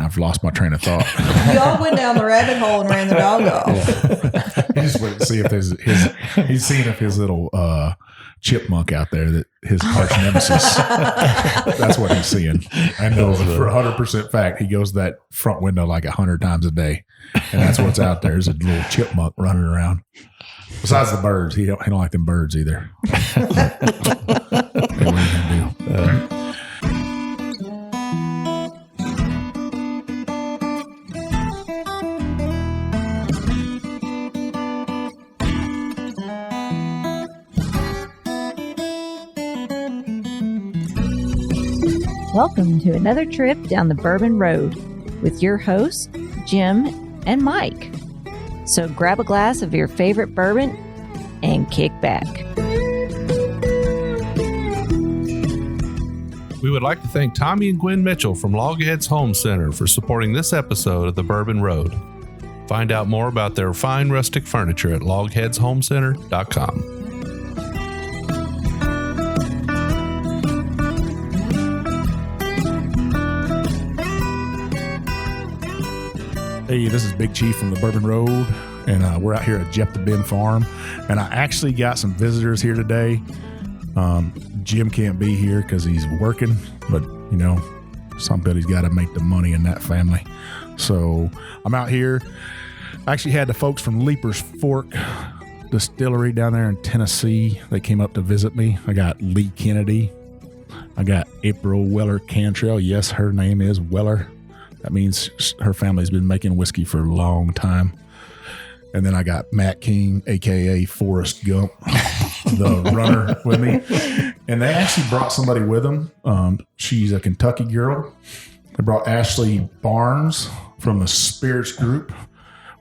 I've lost my train of thought. Y'all went down the rabbit hole and ran the dog off. He just went to see if he's seeing if his little chipmunk out there, that his arch nemesis. That's what he's seeing. I know for 100% fact he goes to that front window like 100 times a day, and that's what's out there. There's a little chipmunk running around. Besides the birds, he don't like them birds either. What are you gonna do? Welcome to another trip down the Bourbon Road with your hosts, Jim and Mike. So grab a glass of your favorite bourbon and kick back. We would like to thank Tommy and Gwen Mitchell from Logheads Home Center for supporting this episode of the Bourbon Road. Find out more about their fine rustic furniture at logheadshomecenter.com. Hey, this is Big Chief from the Bourbon Road, and we're out here at Jeff the Ben Farm, and I actually got some visitors here today. Jim can't be here because he's working, but, you know, somebody's got to make the money in that family. So I'm out here. I actually had the folks from Leipers Fork Distillery down there in Tennessee. They came up to visit me. I got Lee Kennedy. I got April Weller Cantrell. Yes, her name is Weller. That means her family's been making whiskey for a long time. And then I got Matt King, a.k.a. Forrest Gump, the runner with me. And they actually brought somebody with them. She's a Kentucky girl. They brought Ashley Barnes from the Spirits Group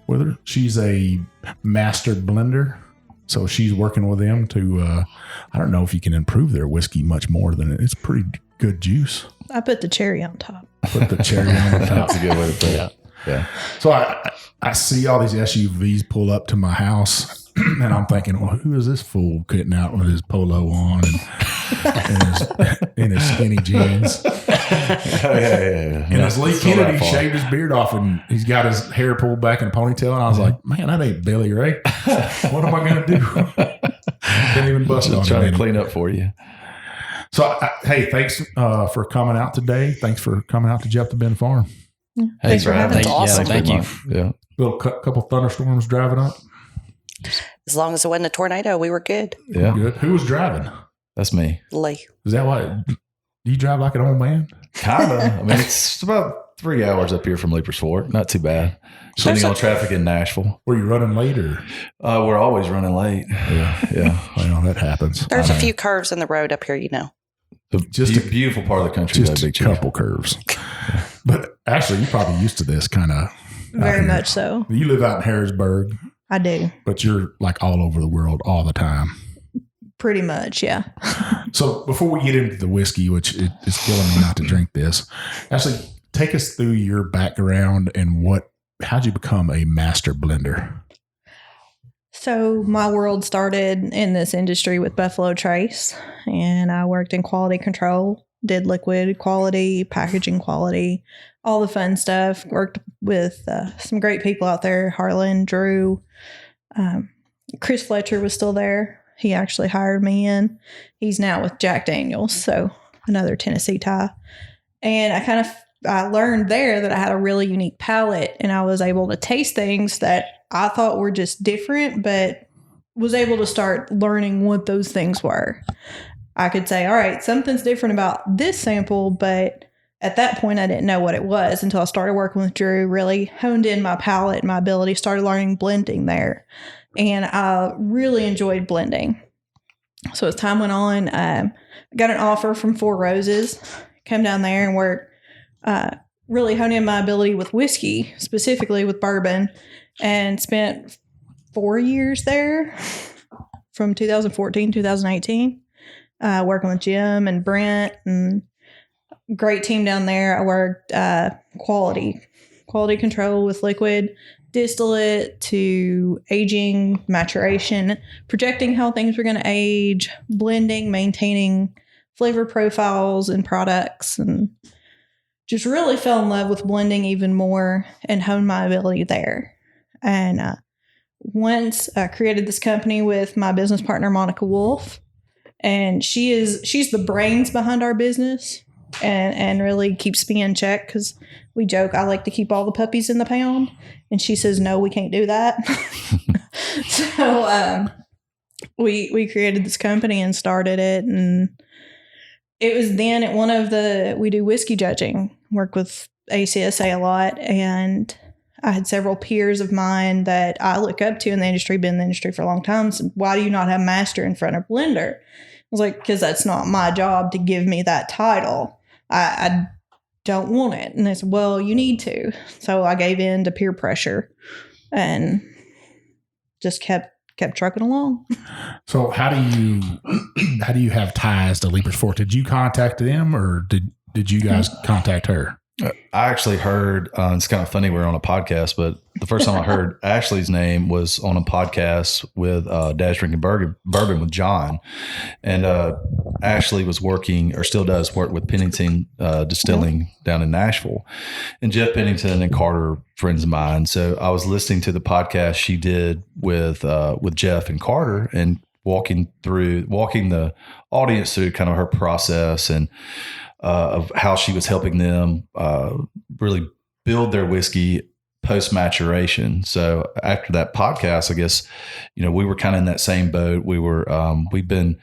with her. She's a master blender. So she's working with them to, I don't know if you can improve their whiskey much more than it. It's pretty good juice. I put the cherry on top. Put the cherry on the top. That's a good way to put it. Yeah. So I see all these SUVs pull up to my house, and I'm thinking, well, who is this fool getting out with his polo on and his skinny jeans? Yeah. And as Lee Kennedy shaved his beard off, and he's got his hair pulled back in a ponytail, and I was like, man, that ain't Billy Ray. What am I going to do? Didn't even bust on him. Trying to clean up for you. So, hey, thanks for coming out today. Thanks for coming out to Jeff the Ben Farm. Thanks for having us. Awesome. Thank you. Yeah. Little couple thunderstorms driving up. As long as it wasn't a tornado, we were good. Yeah. Good. Who was driving? That's me. Lee. Is that why? Do you drive like an old man? Kind of. I mean, it's about 3 hours up here from Leipers Fork. Not too bad. Depending on traffic in Nashville. Were you running late or? We're always running late. Yeah. Well, that happens. There's a few curves in the road up here, you know. Just a beautiful part of the country. Just a couple curves. But actually, you're probably used to this kind of. Very much so. You live out in Harrisburg. I do. But you're like all over the world all the time. Pretty much, yeah. So before we get into the whiskey, which is killing me not to drink this, actually take us through your background and how'd you become a master blender? So my world started in this industry with Buffalo Trace, and I worked in quality control, did liquid quality, packaging quality, all the fun stuff. Worked with some great people out there, Harlan, Drew, Chris Fletcher was still there. He actually hired me in. He's now with Jack Daniels, so another Tennessee tie. And I learned there that I had a really unique palate, and I was able to taste things that I thought were just different, but was able to start learning what those things were. I could say, all right, something's different about this sample, but at that point I didn't know what it was until I started working with Drew, really honed in my palate and my ability, started learning blending there. And I really enjoyed blending. So as time went on, I got an offer from Four Roses, come down there and work, really hone in my ability with whiskey, specifically with bourbon, and spent 4 years there from 2014, 2018, working with Jim and Brent, and great team down there. I worked quality control with liquid, distillate to aging, maturation, projecting how things were going to age, blending, maintaining flavor profiles and products, and just really fell in love with blending even more and honed my ability there. And once I created this company with my business partner, Monica Wolf, and she's the brains behind our business and really keeps me in check because we joke, I like to keep all the puppies in the pound. And she says, no, we can't do that. So we created this company and started it. And it was then at we do whiskey judging, work with ACSA a lot. And I had several peers of mine that I look up to in the industry, been in the industry for a long time. Said, why do you not have master in front of blender? I was like, because that's not my job to give me that title. I don't want it. And they said, well, you need to. So I gave in to peer pressure and just kept trucking along. So how do you have ties to Leipers Fork? Did you contact them or did you guys contact her? I actually heard, it's kind of funny, we're on a podcast, but the first time I heard Ashley's name was on a podcast with Dad's Drinking Bourbon with John. And Ashley was working, or still does work, with Pennington Distilling down in Nashville. And Jeff Pennington and Carter, friends of mine. So I was listening to the podcast she did with Jeff and Carter and walking the audience through kind of her process and of how she was helping them really build their whiskey post maturation. So after that podcast, I guess, we were kind of in that same boat. We've been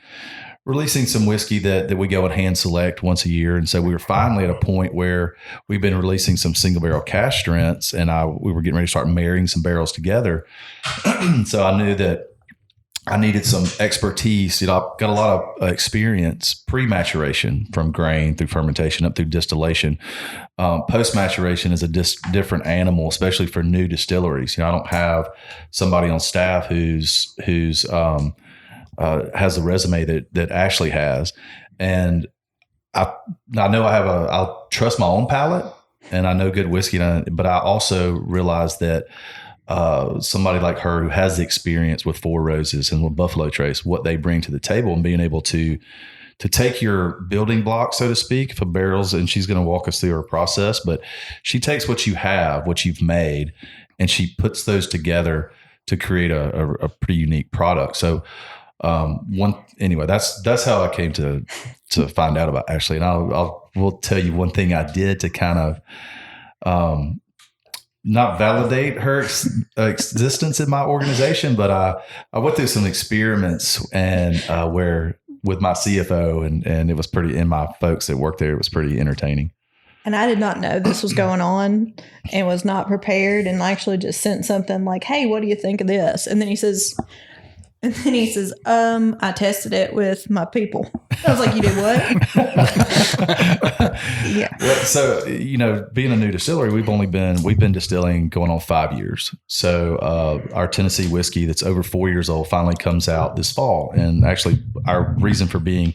releasing some whiskey that we go and hand select once a year. And so we were finally at a point where we've been releasing some single barrel cask strengths, and we were getting ready to start marrying some barrels together. So I knew that I needed some expertise. I've got a lot of experience pre-maturation, from grain through fermentation up through distillation. Post-maturation is a different animal, especially for new distilleries. I don't have somebody on staff who's has the resume that Ashley has, and I know I'll trust my own palate, and I know good whiskey, but I also realize that somebody like her who has the experience with Four Roses and with Buffalo Trace, what they bring to the table, and being able to take your building block, so to speak, for barrels, and she's going to walk us through her process, but she takes what you've made, and she puts those together to create a pretty unique product. So that's how I came to find out about Ashley. And we'll tell you one thing I did to kind of, not validate her existence in my organization, but I went through some experiments and where with my CFO and it was and my folks that worked there, it was pretty entertaining. And I did not know this was going on and was not prepared, and actually just sent something like, hey, what do you think of this? And then he says, I tested it with my people. I was like, you did what? Yeah. Well, so, being a new distillery, we've been distilling going on 5 years. So our Tennessee whiskey that's over 4 years old finally comes out this fall. And actually our reason for being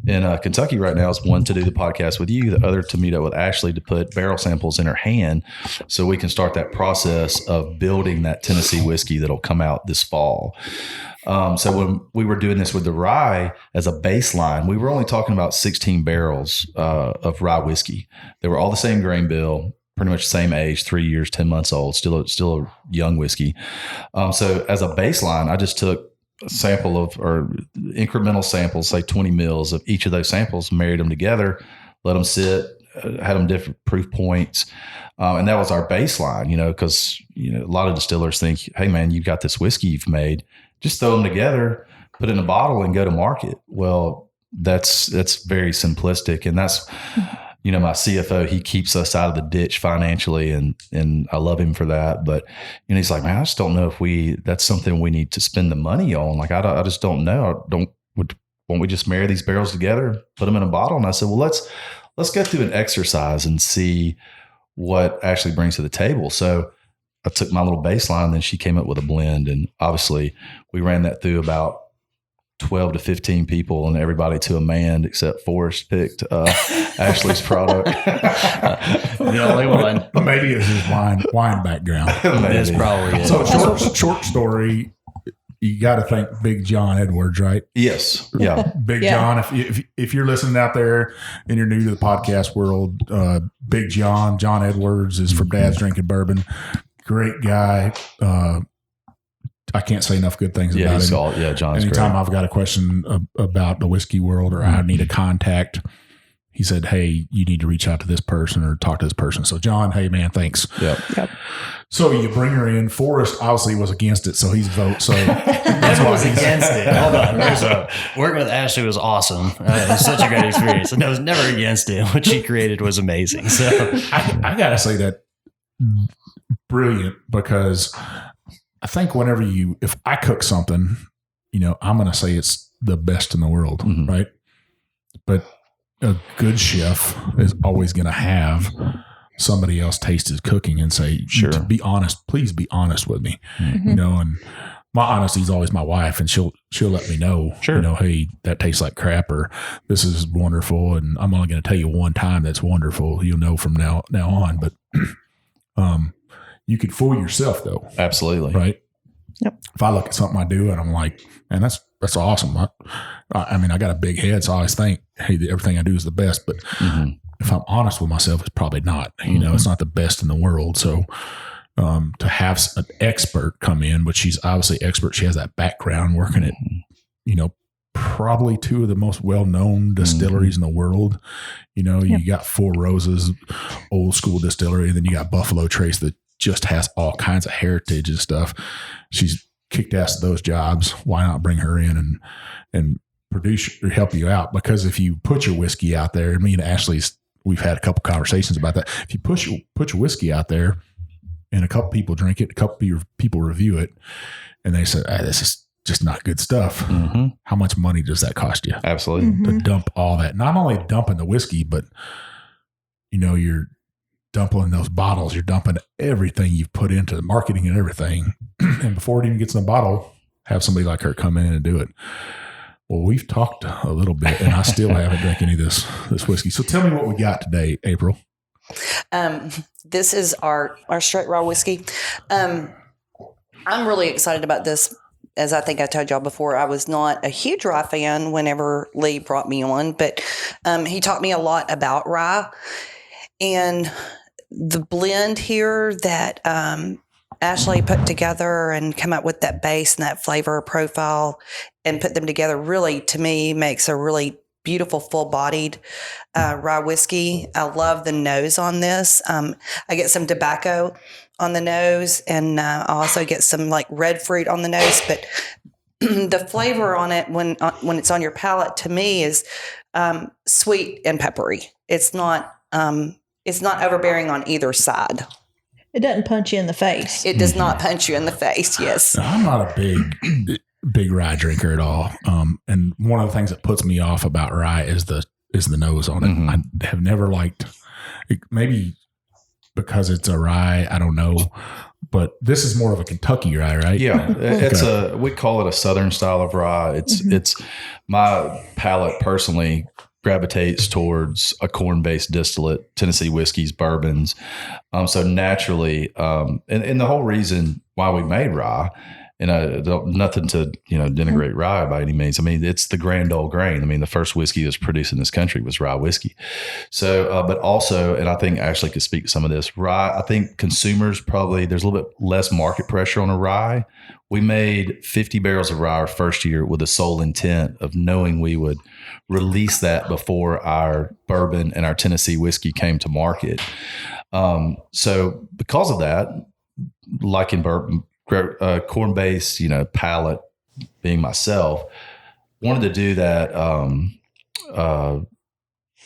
in Kentucky right now is, one, to do the podcast with you, the other to meet up with Ashley to put barrel samples in her hand so we can start that process of building that Tennessee whiskey that'll come out this fall. So when we were doing this with the rye as a baseline, we were only talking about 16 barrels of rye whiskey. They were all the same grain bill, pretty much the same age, 3 years, 10 months old, still a young whiskey. So as a baseline, I just took a sample or incremental samples, say 20 mils of each of those samples, married them together, let them sit, had them different proof points. And that was our baseline, because, a lot of distillers think, hey man, you've got this whiskey you've made, just throw them together, put it in a bottle and go to market. Well, that's very simplistic. And that's, my CFO, he keeps us out of the ditch financially, and I love him for that. But, he's like, man, I just don't know if that's something we need to spend the money on. Like, I just don't know. Won't we just marry these barrels together, put them in a bottle? And I said, well, let's go through an exercise and see what Ashley brings to the table. So I took my little baseline, then she came up with a blend. And obviously we ran that through about 12 to 15 people, and everybody to a man except Forrest picked Ashley's product. The only one. Maybe it's his wine background. It's probably it. So short story, you got to thank Big John Edwards, right? Yes. Yeah. Big Yeah. John. If you're listening out there and you're new to the podcast world, Big John Edwards is from Dad's Drinking Bourbon. Great guy. I can't say enough good things about him. John's Anytime great. I've got a question about the whiskey world or I need a contact, he said, "Hey, you need to reach out to this person or talk to this person." So, John, hey man, thanks. Yep. So you bring her in. Forrest obviously was against it, so he's vote. So that's Never why was he's against it. Hold on. Working with Ashley was awesome. It was such a great experience. And I was never against it. What she created was amazing. So I gotta say that brilliant, because I think if I cook something, I'm gonna say it's the best in the world, right? But a good chef is always gonna have somebody else taste his cooking and say, Sure. to be honest, please be honest with me, Mm-hmm. and my honesty is always my wife, and she'll let me know, Sure. Hey, that tastes like crap, or this is wonderful, and I'm only going to tell you one time that's wonderful. You'll know from now on, but you could fool yourself though, Absolutely. right? Yep. If I look at something I do and I'm like, man, that's awesome. I mean, I got a big head, so I always think, hey, everything I do is the best, but if I'm honest with myself, it's probably not. It's not the best in the world. So to have an expert come in, which she's obviously expert, she has that background working at, probably two of the most well-known distilleries in the world. You got Four Roses, old school distillery, and then you got Buffalo Trace that just has all kinds of heritage and stuff. She's kicked ass at those jobs. Why not bring her in and produce or help you out? Because if you put your whiskey out there, me and Ashley's, we've had a couple conversations about that. If you put your whiskey out there and a couple people drink it, a couple people review it, and they say, this is just not good stuff. How much money does that cost you? Absolutely. To dump all that? Not only dumping the whiskey, but you're dumping those bottles. You're dumping everything you've put into the marketing and everything. And before it even gets in the bottle, have somebody like her come in and do it. Well, we've talked a little bit, and I still haven't drank any of this whiskey. So tell me what we got today, April. This is our straight raw whiskey. I'm really excited about this. As I think I told y'all before, I was not a huge rye fan whenever Lee brought me on, but he taught me a lot about rye. And the blend here that Ashley put together and come up with that base and that flavor profile and put them together really, to me, makes a really beautiful, full-bodied rye whiskey. I love the nose on this. I get some tobacco on the nose, and I also get some like red fruit on the nose. But the flavor on it when it's on your palate, to me, is sweet and peppery. It's not overbearing on either side. It doesn't punch you in the face. It does not punch you in the face. Yes. Now, I'm not a big rye drinker at all. And one of the things that puts me off about rye is the nose on it. I have never liked it, maybe because it's a rye. I don't know, but this is more of a Kentucky rye, right? Yeah, it's we call it a Southern style of rye. It's my palate personally gravitates towards a corn-based distillate, Tennessee whiskeys, bourbons. So naturally, and the whole reason why we made rye, and nothing to denigrate rye by any means. I mean, it's the grand old grain. I mean, the first whiskey that was produced in this country was rye whiskey. So, but also, and I think Ashley could speak to some of this, rye, I think consumers probably, there's a little bit less market pressure on a rye. We made 50 barrels of rye our first year with the sole intent of knowing we would release that before our bourbon and our Tennessee whiskey came to market. So because of that, like in bourbon, corn-based, palate, being myself, wanted to do that, a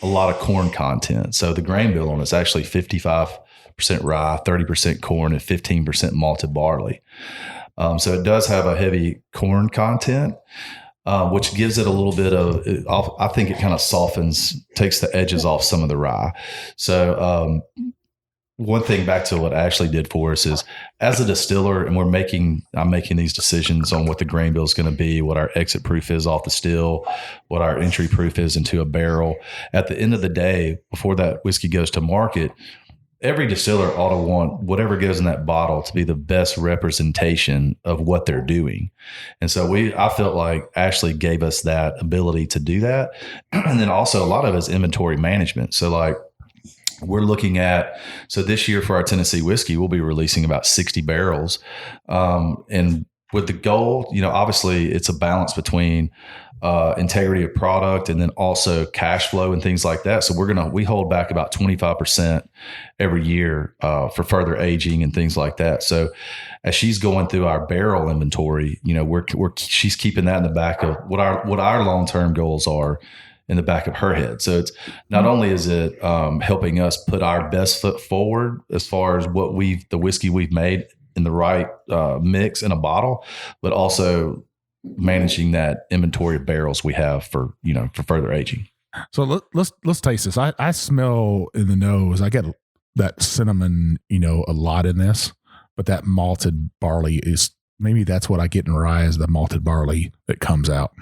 lot of corn content. So the grain bill on it's actually 55% rye, 30% corn, and 15% malted barley. So it does have a heavy corn content, which gives it a little bit of, I think it kind of takes the edges off some of the rye. So one thing back to what Ashley did for us is, as a distiller, and I'm making these decisions on what the grain bill is going to be, what our exit proof is off the still, what our entry proof is into a barrel. At the end of the day, before that whiskey goes to market, every distiller ought to want whatever goes in that bottle to be the best representation of what they're doing. And so I felt like Ashley gave us that ability to do that. And then also a lot of it is inventory management. So like we're looking at, so this year for our Tennessee whiskey, we'll be releasing about 60 barrels. And with the goal, obviously it's a balance between integrity of product and then also cash flow and things like that. So we hold back about 25% every year for further aging and things like that. So as she's going through our barrel inventory, she's keeping that in the back of what our long-term goals are in the back of her head. So it's not only is it helping us put our best foot forward as far as the whiskey we've made in the right mix in a bottle, but also managing that inventory of barrels we have for further aging. So let's taste this. I smell in the nose. I get that cinnamon, a lot in this, but that malted barley maybe that's what I get in rye is the malted barley that comes out.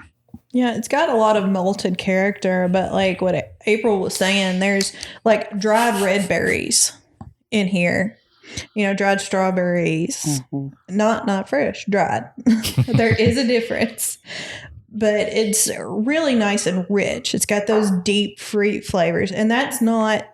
Yeah, it's got a lot of malted character, but like what April was saying, there's like dried red berries in here. Dried strawberries, not fresh, dried. There is a difference, but it's really nice and rich. It's got those deep fruit flavors, and that's not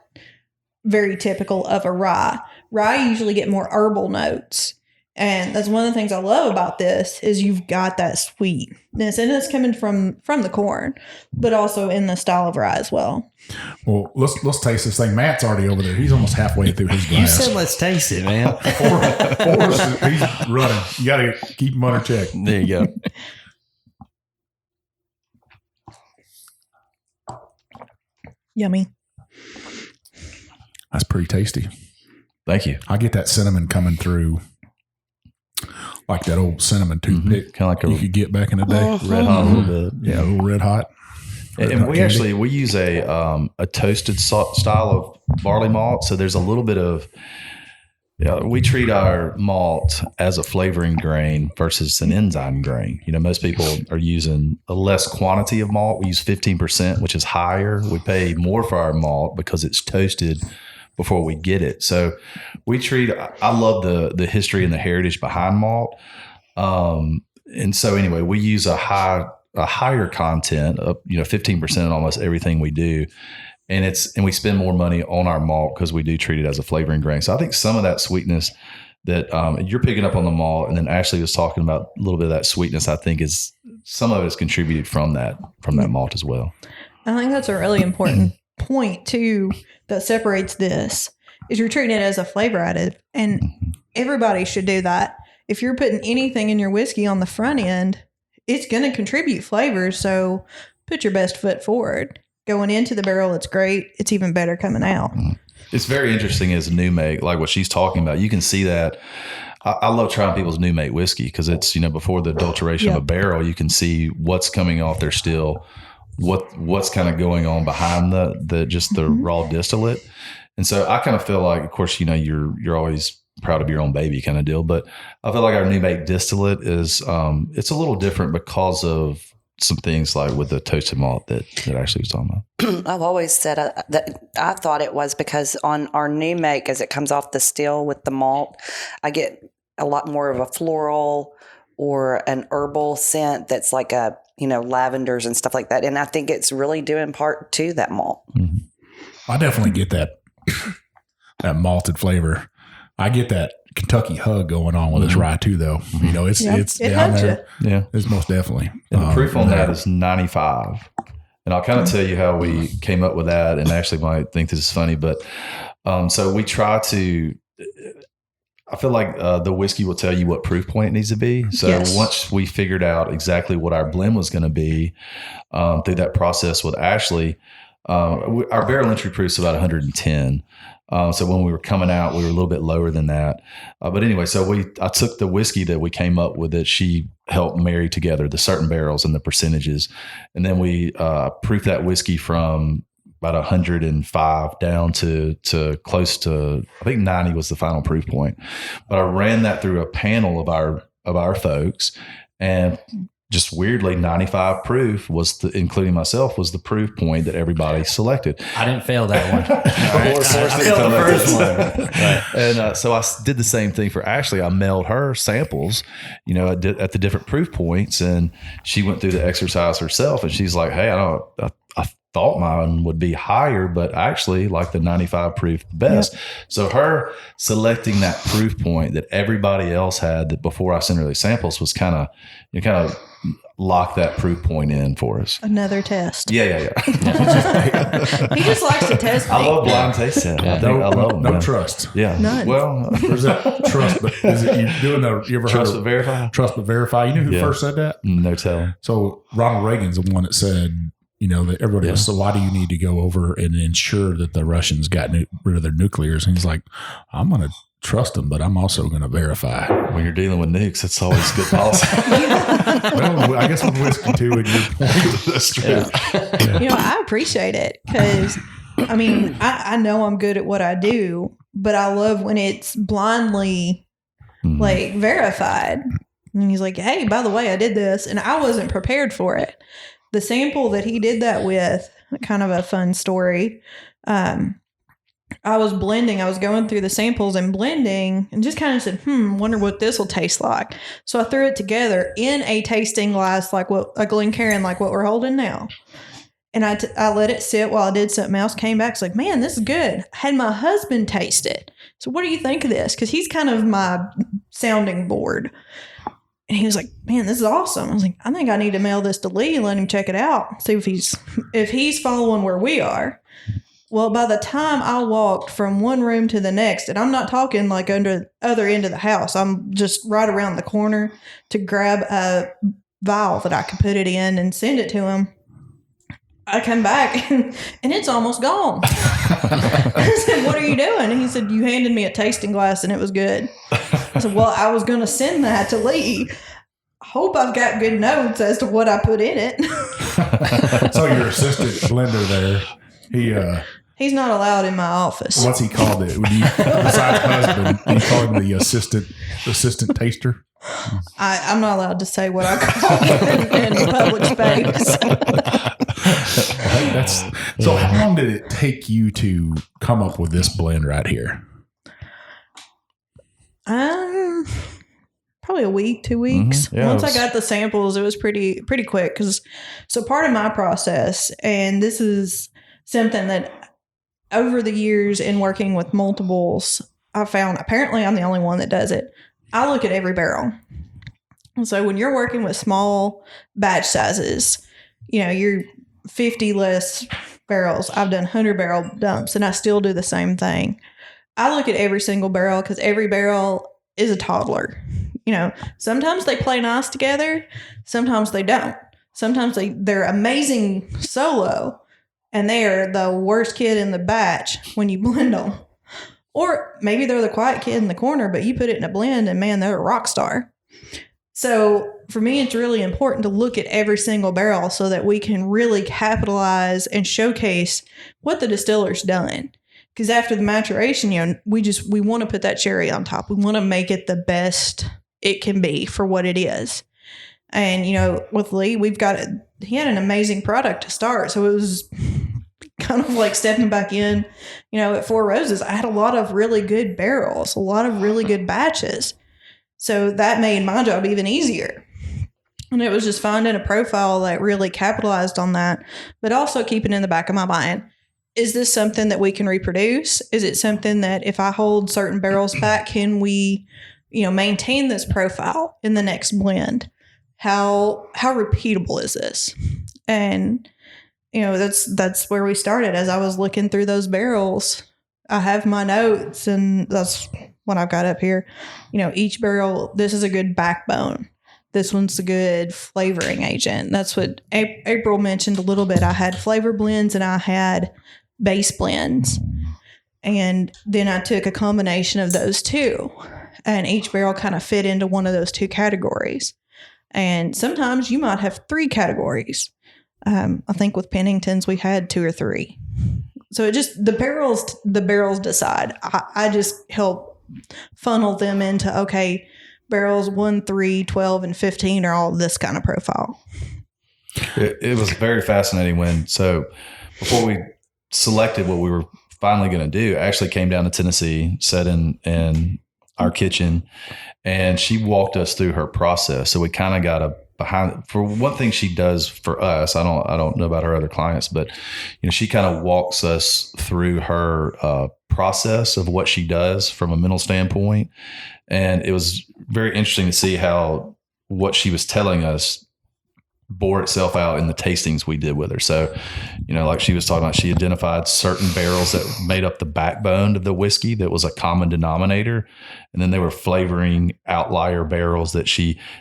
very typical of a rye. Rye usually get more herbal notes, and that's one of the things I love about this is you've got that sweetness, and it's coming from the corn, but also in the style of rye as well. Well, let's taste this thing. Matt's already over there. He's almost halfway through his glass. You said let's taste it, man. Forrest, he's running. You got to keep him under check. There you go. Yummy. That's pretty tasty. Thank you. I get that cinnamon coming through like that old cinnamon toothpick. Kind of like you could get back in the day. red hot a little bit. Yeah, a little red hot. And we use a toasted style of barley malt. So there's a little bit of, we treat our malt as a flavoring grain versus an enzyme grain. Most people are using a less quantity of malt. We use 15%, which is higher. We pay more for our malt because it's toasted before we get it. So I love the history and the heritage behind malt. And so anyway, we use a higher content of 15% in almost everything we do, and we spend more money on our malt because we do treat it as a flavoring grain. So I think some of that sweetness that you're picking up on the malt, and then Ashley was talking about a little bit of that sweetness, I think is some of it is contributed from that malt as well. I think that's a really important point too that separates this is you're treating it as a flavor additive, and everybody should do that. If you're putting anything in your whiskey on the front end, it's going to contribute flavors. So put your best foot forward. Going into the barrel, it's great. It's even better coming out. It's very interesting as a new make, like what she's talking about. You can see that. I love trying people's new make whiskey because it's, before the adulteration of a barrel, you can see what's coming off their still, what's kind of going on behind the raw distillate. And so I kind of feel like, of course, you're always proud of your own baby kind of deal. But I feel like our new make distillate is, it's a little different because of some things like with the toasted malt that Ashley was talking about. I've always said that I thought it was because on our new make, as it comes off the still with the malt, I get a lot more of a floral or an herbal scent that's like lavenders and stuff like that. And I think it's really due in part to that malt. Mm-hmm. I definitely get that malted flavor. I get that Kentucky hug going on with this rye too, though. It's down there. Yeah, it's most definitely. And the proof on that is 95. And I'll kind of tell you how we came up with that. And Ashley might think this is funny, but so we try to. I feel like the whiskey will tell you what proof point it needs to be. So once we figured out exactly what our blend was going to be through that process with Ashley, our barrel entry proof is about 110. So when we were coming out, we were a little bit lower than that. But anyway, so I took the whiskey that we came up with that she helped marry together, the certain barrels and the percentages. And then we proofed that whiskey from about 105 down to close to, I think 90 was the final proof point. But I ran that through a panel of our folks and just weirdly, 95 proof was including myself, was the proof point that everybody selected. I didn't fail that one. I failed the first one. Right. And so I did the same thing for Ashley. I mailed her samples, at the different proof points, and she went through the exercise herself. And she's like, "Hey, I thought mine would be higher, but I actually like the 95 proof the best." Yep. So her selecting that proof point that everybody else had that before I sent her the samples was kind of lock that proof point in for us. Another test. Yeah. He just likes to test me. I love blind taste tests. I love them. No trust. Yeah. None. Well, there's that trust, but is it you ever trust heard but verify? Trust but verify. You know who first said that? No telling. So Ronald Reagan's the one that said, that everybody was, so why do you need to go over and ensure that the Russians got rid of their nuclears? And he's like, I'm going to trust them, but I'm also going to verify. When you're dealing with nukes, it's always good policy. Well, I guess with whiskey too, and your point. That's true. Yeah. I appreciate it because, I know I'm good at what I do, but I love when it's blindly like verified. And he's like, "Hey, by the way, I did this," and I wasn't prepared for it. The sample that he did that with, kind of a fun story. I was blending. I was going through the samples and blending and just kind of said, wonder what this will taste like. So I threw it together in a tasting glass, like a Glencairn, like what we're holding now. And I let it sit while I did something else. Came back. It's like, man, this is good. I had my husband taste it. So what do you think of this? Because he's kind of my sounding board. And he was like, "Man, this is awesome." I was like, "I think I need to mail this to Lee and let him check it out. See if he's following where we are." Well, by the time I walked from one room to the next, and I'm not talking like under the other end of the house, I'm just right around the corner to grab a vial that I could put it in and send it to him. I come back and it's almost gone. I said, "What are you doing?" And he said, "You handed me a tasting glass and it was good." I said, "Well, I was going to send that to Lee. I hope I've got good notes as to what I put in it." So your assistant blender there, he's not allowed in my office. What's he called it? Besides husband, you call him the assistant taster? I'm not allowed to say what I call it in public space. So how long did it take you to come up with this blend right here? Probably a week, 2 weeks. Mm-hmm. Yeah, Once I got the samples, it was pretty quick. So part of my process, and this is something that over the years in working with multiples, I found apparently I'm the only one that does it. I look at every barrel. So when you're working with small batch sizes, you're 50 less barrels. I've done 100 barrel dumps and I still do the same thing. I look at every single barrel because every barrel is a toddler. Sometimes they play nice together. Sometimes they don't. Sometimes they're amazing solo and they are the worst kid in the batch when you blend them. Or maybe they're the quiet kid in the corner, but you put it in a blend and man, they're a rock star. So for me, it's really important to look at every single barrel so that we can really capitalize and showcase what the distiller's done. Because after the maturation, we want to put that cherry on top. We want to make it the best it can be for what it is. And, with Lee, he had an amazing product to start. So it was kind of like stepping back in, at Four Roses. I had a lot of really good barrels, a lot of really good batches. So that made my job even easier. And it was just finding a profile that really capitalized on that, but also keeping in the back of my mind, is this something that we can reproduce? Is it something that if I hold certain barrels back, can we, maintain this profile in the next blend? How repeatable is this? And, that's where we started. As I was looking through those barrels, I have my notes, and that's what I've got up here. Each barrel, this is a good backbone. This one's a good flavoring agent. That's what April mentioned a little bit. I had flavor blends and I had base blends. And then I took a combination of those two. And each barrel kind of fit into one of those two categories. And sometimes you might have three categories. I think with Pennington's, we had 2 or 3. So it just, the barrels decide. I just help funnel them into, okay, barrels 1, 3, 12, and 15 are all this kind of profile. It was very fascinating so before we selected what we were finally going to do, I actually came down to Tennessee, sat in our kitchen, and she walked us through her process. So we kind of got for one thing she does for us. I don't know about her other clients, but she kind of walks us through her process of what she does from a mental standpoint. And it was very interesting to see how what she was telling us bore itself out in the tastings we did with her. So, like she was talking about, she identified certain barrels that made up the backbone of the whiskey that was a common denominator. And then they were flavoring outlier barrels that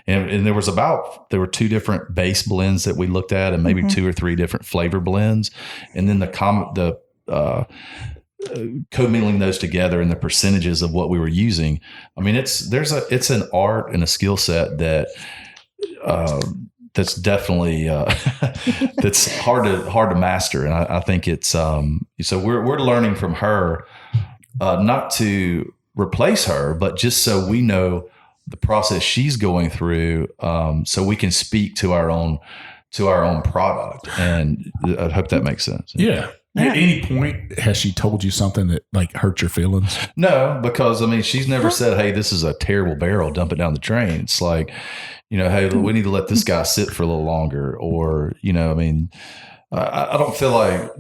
and there were 2 different base blends that we looked at, and maybe 2 or 3 different flavor blends. And then commingling those together and the percentages of what we were using. I mean, it's an art and a skill set that's definitely that's hard to master, and I think it's so we're learning from her, not to replace her, but just so we know the process she's going through, so we can speak to our own product. And I hope that makes sense. Yeah. At any point, has she told you something that like hurt your feelings? No, because she's never said, "Hey, this is a terrible barrel, dump it down the drain." It's like, hey, we need to let this guy sit for a little longer, or I don't feel like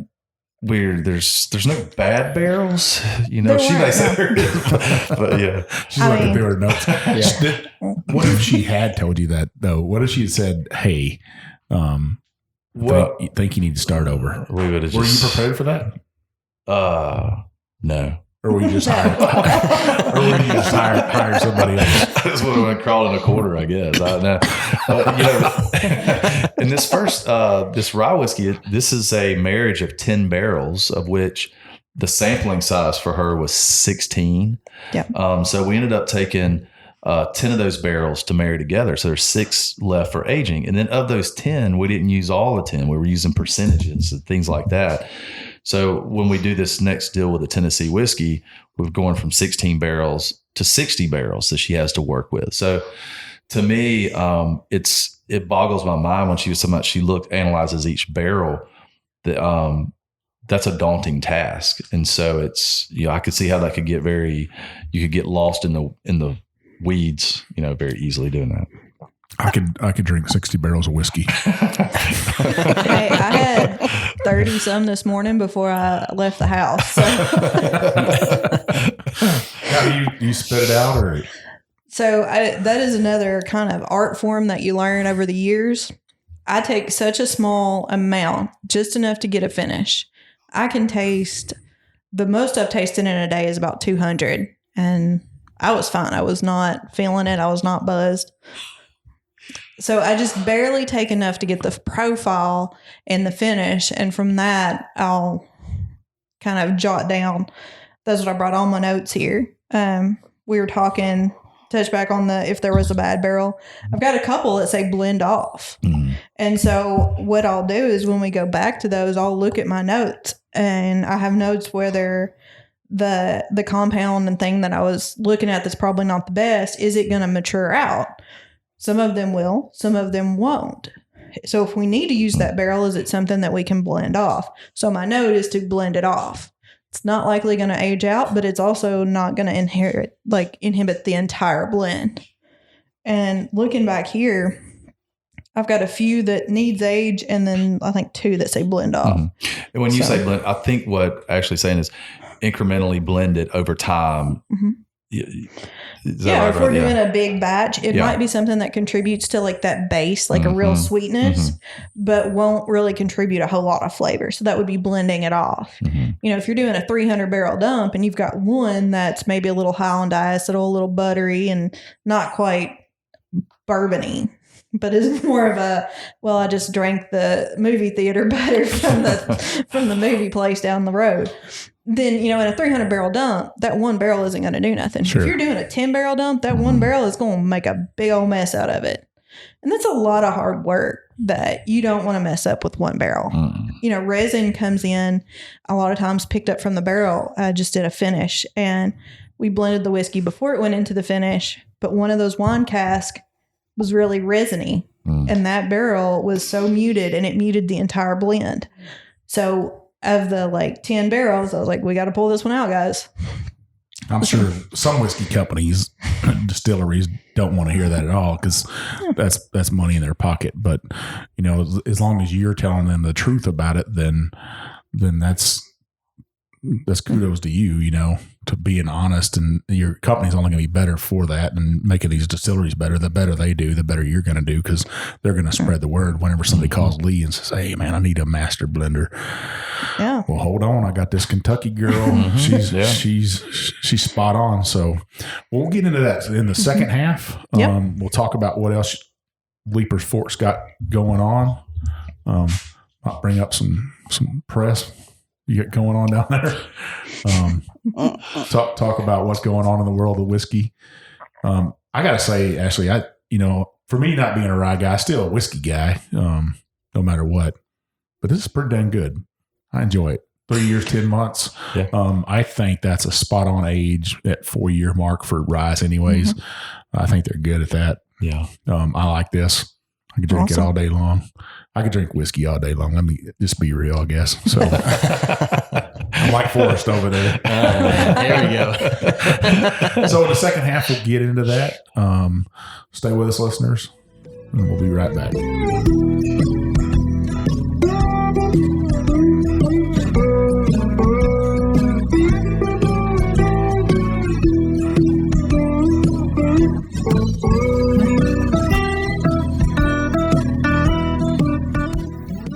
there's no bad barrels. She may say there is, but yeah, she's looking through her notes. Yeah. What if she had told you that though? What if she had said, "Hey, think you need to start over"? Were you prepared for that? No. Or were you just hired? Or were you just hire somebody else? I just would have been crawling in a quarter, I guess. I know. And this rye whiskey, this is a marriage of 10 barrels, of which the sampling size for her was 16. Yeah. So we ended up taking 10 of those barrels to marry together. So there's 6 left for aging. And then of those 10, we didn't use all the 10. We were using percentages and things like that. So when we do this next deal with the Tennessee whiskey, we're going from 16 barrels to 60 barrels that she has to work with. So to me, it boggles my mind when she was talking about she analyzes each barrel. That's a daunting task. And so it's, I could see how that could get you could get lost in the weeds, very easily doing that. I could drink 60 barrels of whiskey. Hey, I had 30 some this morning before I left the house. So. How do you spit it out, or? So that is another kind of art form that you learn over the years. I take such a small amount, just enough to get a finish. I can taste, the most I've tasted in a day is about 200, and I was fine. I was not feeling it. I was not buzzed. So I just barely take enough to get the profile and the finish. And from that, I'll kind of jot down. That's what I brought all my notes here. We were talking, touch back on if there was a bad barrel. I've got a couple that say blend off. Mm-hmm. And so what I'll do is when we go back to those, I'll look at my notes, and I have notes where they're the compound and thing that I was looking at that's probably not the best. Is it going to mature out? Some of them will, some of them won't. So if we need to use that barrel, is it something that we can blend off? So my note is to blend it off. It's not likely going to age out, but it's also not going to inhibit the entire blend. And looking back here, I've got a few that needs age, and then I think 2 that say blend off. Mm-hmm. And when you say blend, I think what actually saying is incrementally blend it over time. Mm-hmm. If we're doing a big batch, it might be something that contributes to like that base, like a real sweetness, but won't really contribute a whole lot of flavor. So that would be blending it off. Mm-hmm. If you're doing a 300 barrel dump and you've got one that's maybe a little high on diacetyl, a little buttery and not quite bourbony, but is more of I just drank the movie theater butter from the movie place down the road. Then, in a 300 barrel dump, that one barrel isn't going to do nothing. Sure. If you're doing a 10 barrel dump, that one barrel is going to make a big old mess out of it. And that's a lot of hard work that you don't want to mess up with one barrel. Resin comes in a lot of times picked up from the barrel. I just did a finish, and we blended the whiskey before it went into the finish. but one of those wine casks was really resiny. And that barrel was so muted, and it muted the entire blend. So of the like 10 barrels, I was like, we got to pull this one out, guys. I'm sure some whiskey companies, distilleries don't want to hear that at all because that's money in their pocket. But, you know, as long as you're telling them the truth about it, then that's kudos to you, you know, to being honest, and your company's only going to be better for that and making these distilleries better. The better they do, the better you're going to do, because they're going to spread the word whenever somebody calls Lee and says, hey man, I need a master blender. Yeah. Well, hold on. I got this Kentucky girl. She's spot on. So we'll get into that in the second half. We'll talk about what else Leipers Fork's got going on. I'll bring up some press you got going on down there. Talk about what's going on in the world of whiskey. I gotta say, Ashley, for me not being a rye guy, still a whiskey guy, no matter what. But this is pretty dang good. I enjoy it. 3 years, 10 months. Yeah. I think that's a spot on age at 4-year mark for rye anyways. I think they're good at that. Yeah. I like this. I could drink it all day long. I could drink whiskey all day long. Let me just be real, I guess. So I'm like Forrest over there. There we go. So in the second half, we'll get into that. Stay with us, listeners, and we'll be right back.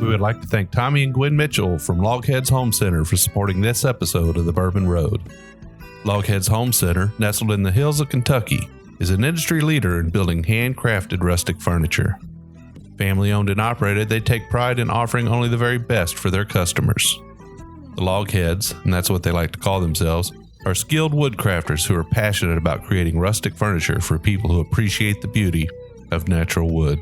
We would like to thank Tommy and Gwen Mitchell from Logheads Home Center for supporting this episode of The Bourbon Road. Logheads Home Center, nestled in the hills of Kentucky, is an industry leader in building handcrafted rustic furniture. Family owned and operated, they take pride in offering only the very best for their customers. The Logheads, and that's what they like to call themselves, are skilled woodcrafters who are passionate about creating rustic furniture for people who appreciate the beauty of natural wood.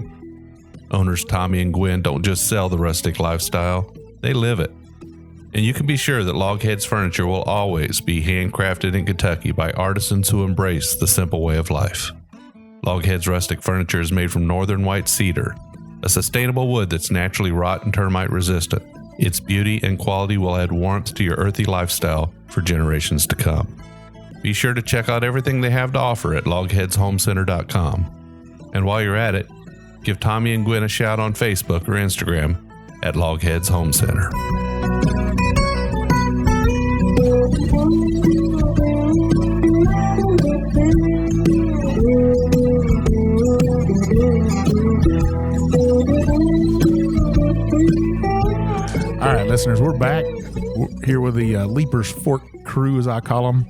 Owners Tommy and Gwen don't just sell the rustic lifestyle, they live it. And you can be sure that Logheads furniture will always be handcrafted in Kentucky by artisans who embrace the simple way of life. Logheads rustic furniture is made from northern white cedar, a sustainable wood that's naturally rot and termite resistant. Its beauty and quality will add warmth to your earthy lifestyle for generations to come. Be sure to check out everything they have to offer at logheadshomecenter.com. And while you're at it, give Tommy and Gwen a shout on Facebook or Instagram at Logheads Home Center. All right, listeners, we're back. We're here with the Leipers Fork crew, as I call them.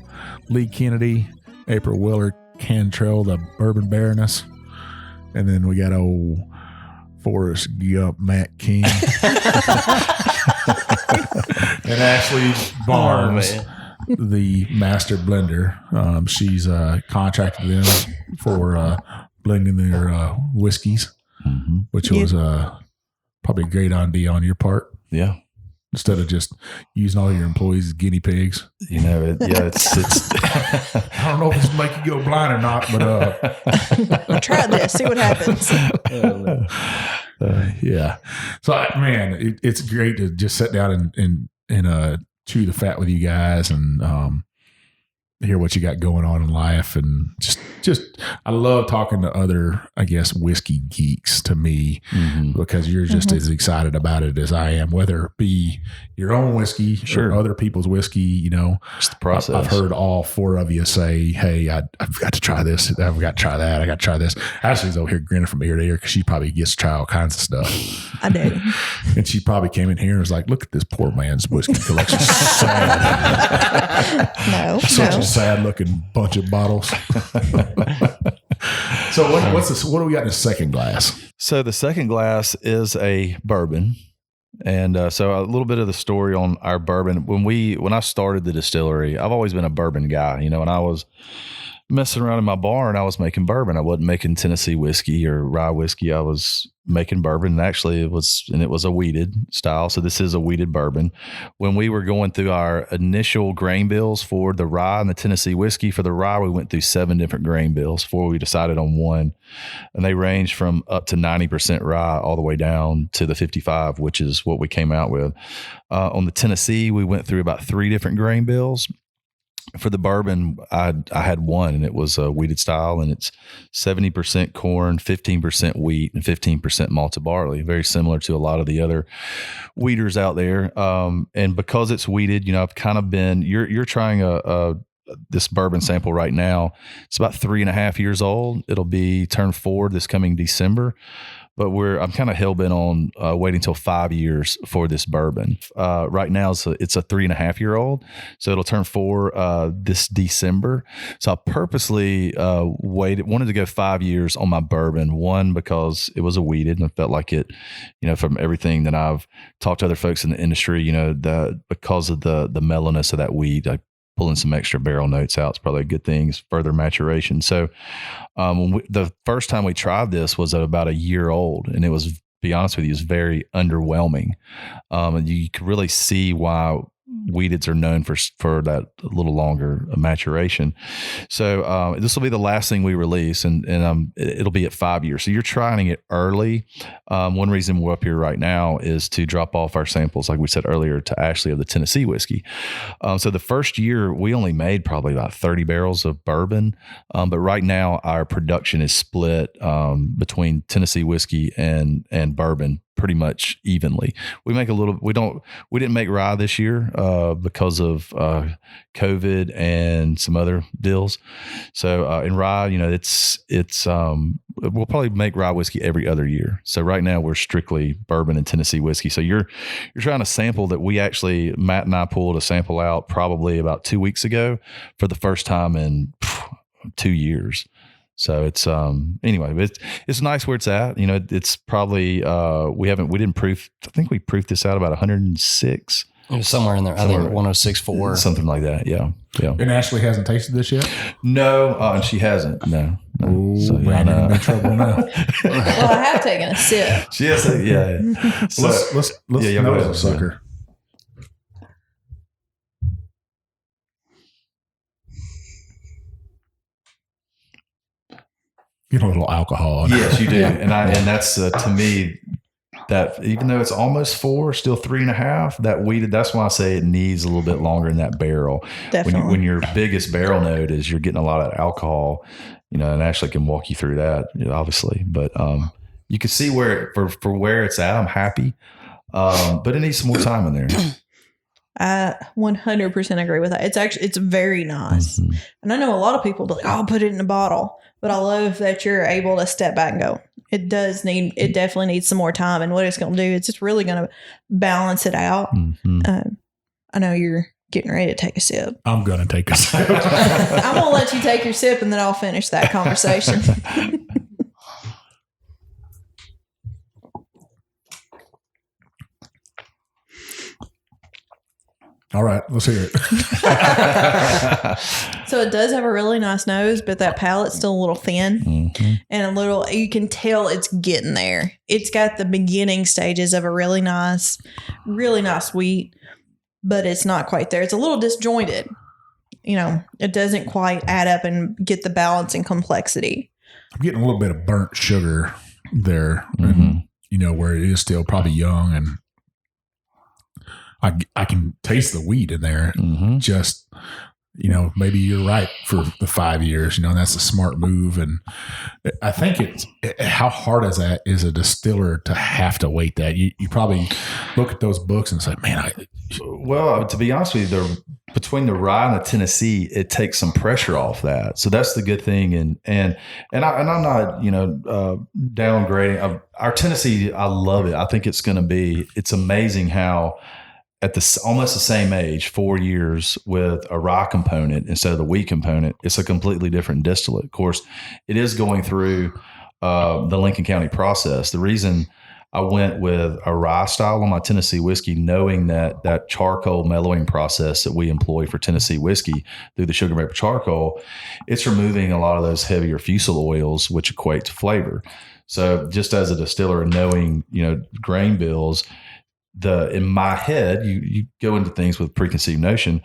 Lee Kennedy, April Willer Cantrell, the Bourbon Baroness. And then we got old Forrest Gump, Matt King. And Ashley Barnes, the master blender. She's contracted them for blending their whiskeys, which was probably a great idea on your part. Yeah. Instead of just using all your employees as guinea pigs. You know, it's I don't know if this will make you go blind or not, but Try this, see what happens. yeah. So, man, it's great to just sit down and chew the fat with you guys and hear what you got going on in life. And just I love talking to other, I guess, whiskey geeks to me, because you're just as excited about it as I am, whether it be your own whiskey or other people's whiskey. You know, it's the process. I've heard all four of you say, hey, I've got to try this. I've got to try that. I got to try this. Ashley's over here grinning from ear to ear because she probably gets to try all kinds of stuff. I do. And she probably came in here and was like, look at this poor man's whiskey collection. Sad. Such a sad looking bunch of bottles. So what do we got in the second glass? So the second glass is a bourbon. And so a little bit of the story on our bourbon. When I started the distillery, I've always been a bourbon guy. You know, when I was messing around in my barn. I was making bourbon. I wasn't making Tennessee whiskey or rye whiskey. I was making bourbon. And actually, it was a wheated style. So this is a wheated bourbon. When we were going through our initial grain bills for the rye and the Tennessee whiskey, for the rye, we went through 7 different grain bills before we decided on one. And they ranged from up to 90% rye all the way down to the 55, which is what we came out with. On the Tennessee, we went through about 3 different grain bills. For the bourbon, I had one, and it was a wheated style, and it's 70% corn, 15% wheat, and 15% malted barley. Very similar to a lot of the other wheaters out there. And because it's wheated, I've kind of been. You're trying this bourbon sample right now. It's about 3.5 years old. It'll be turned 4 this coming December. But I'm kind of hell-bent on waiting till 5 years for this bourbon. Right now, it's a 3.5-year-old, so it'll turn 4 this December. So I purposely wanted to go 5 years on my bourbon. One, because it was a wheated, and I felt like it, from everything that I've talked to other folks in the industry, because of the mellowness of that wheat, pulling some extra barrel notes out. It's probably a good thing. It's further maturation. So the first time we tried this was at about a year old, and it was, to be honest with you, is very underwhelming. And you can really see why wheateds are known for that a little longer maturation. So this will be the last thing we release, and it'll be at 5 years. So you're trying it early. One reason we're up here right now is to drop off our samples, like we said earlier, to Ashley of the Tennessee whiskey. So the first year we only made probably about 30 barrels of bourbon, but right now our production is split between Tennessee whiskey and bourbon pretty much evenly. We make we didn't make rye this year because of COVID and some other deals. So in rye, we'll probably make rye whiskey every other year. So right now we're strictly bourbon and Tennessee whiskey. So you're trying to sample that Matt and I pulled a sample out probably about 2 weeks ago for the first time in 2 years. So it's anyway, it's nice where it's at. It's probably we didn't proof. I think we proofed this out about 106. It was somewhere in there. I think 106.4, something like that. Yeah. And Ashley hasn't tasted this yet. No, and she hasn't. No. So, man, I'm in trouble now. Well, I have taken a sip. She has. Yeah. So, let's nose a sucker. Get a little alcohol. Yes, you do. Yeah. And that's to me, that even though it's almost 4, still 3.5, that wheated, that's why I say it needs a little bit longer in that barrel. Definitely. When your biggest barrel note is you're getting a lot of alcohol, and Ashley can walk you through that, obviously. But you can see where for where it's at, I'm happy. But it needs some more time in there. I 100% agree with that. It's very nice. Mm-hmm. And I know a lot of people be like, I'll put it in a bottle. But I love that you're able to step back and go, it definitely needs some more time. And what it's going to do, it's just really going to balance it out. Mm-hmm. I know you're getting ready to take a sip. I'm going to take a sip. I'm going to let you take your sip and then I'll finish that conversation. All right, let's hear it. So it does have a really nice nose, but that palate's still a little thin, mm-hmm. and you can tell it's getting there. It's got the beginning stages of a really nice wheat, but it's not quite there. It's a little disjointed. It doesn't quite add up and get the balance and complexity. I'm getting a little bit of burnt sugar there, mm-hmm. and, where it is still probably young, and I can taste the wheat in there. Mm-hmm. Just, maybe you're right for the 5 years, and that's a smart move. And I think how hard is that as a distiller to have to wait that? You probably look at those books and say, man, well, to be honest with you, between the rye and the Tennessee, it takes some pressure off that. So that's the good thing. And I'm not, downgrading our Tennessee. I love it. I think it's amazing how, at almost the same age, 4 years with a rye component instead of the wheat component, it's a completely different distillate. Of course, it is going through the Lincoln County process. The reason I went with a rye style on my Tennessee whiskey, knowing that charcoal mellowing process that we employ for Tennessee whiskey through the sugar maple charcoal, it's removing a lot of those heavier fusel oils, which equate to flavor. So just as a distiller, knowing, grain bills, in my head, you go into things with preconceived notion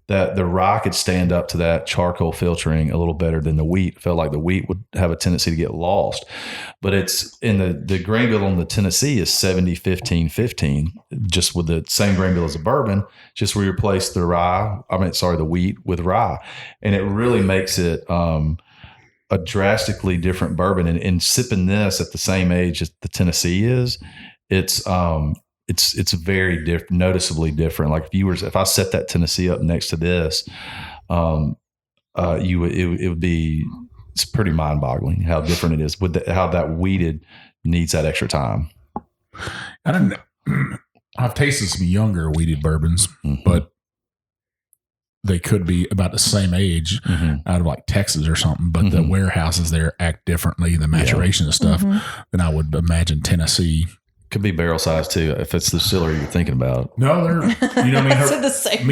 that the rye could stand up to that charcoal filtering a little better than the wheat. Felt like the wheat would have a tendency to get lost. But it's in the grain bill on the Tennessee is 70, 15, 15, just with the same grain bill as a bourbon, just where you replace the wheat with rye. And it really makes it a drastically different bourbon. And sipping this at the same age as the Tennessee is, it's very noticeably different. Like if I set that Tennessee up next to this, it would be, it's pretty mind boggling how different it is with how that wheated needs that extra time. I don't know. I've tasted some younger wheated bourbons, but they could be about the same age out of like Texas or something, but the warehouses there act differently, the maturation and stuff than I would imagine Tennessee. Could be barrel size too, if it's the distillery you're thinking about. No, they're, me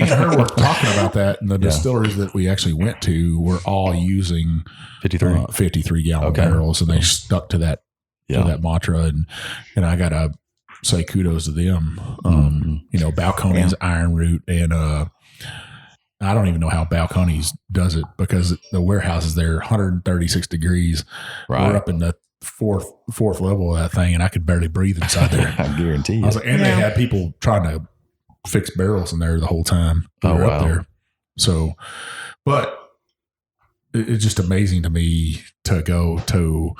and her were talking about that, and the distilleries that we actually went to were all using 53 gallon barrels, and they stuck to that mantra, and I gotta say kudos to them. Balcones Iron Root, and I don't even know how Balcones does it, because the warehouse is there 136 degrees. Right. We're up in the fourth level of that thing, and I could barely breathe inside there. I guarantee you. I was like, and they had people trying to fix barrels in there the whole time. Up there. So, but it's just amazing to me to go to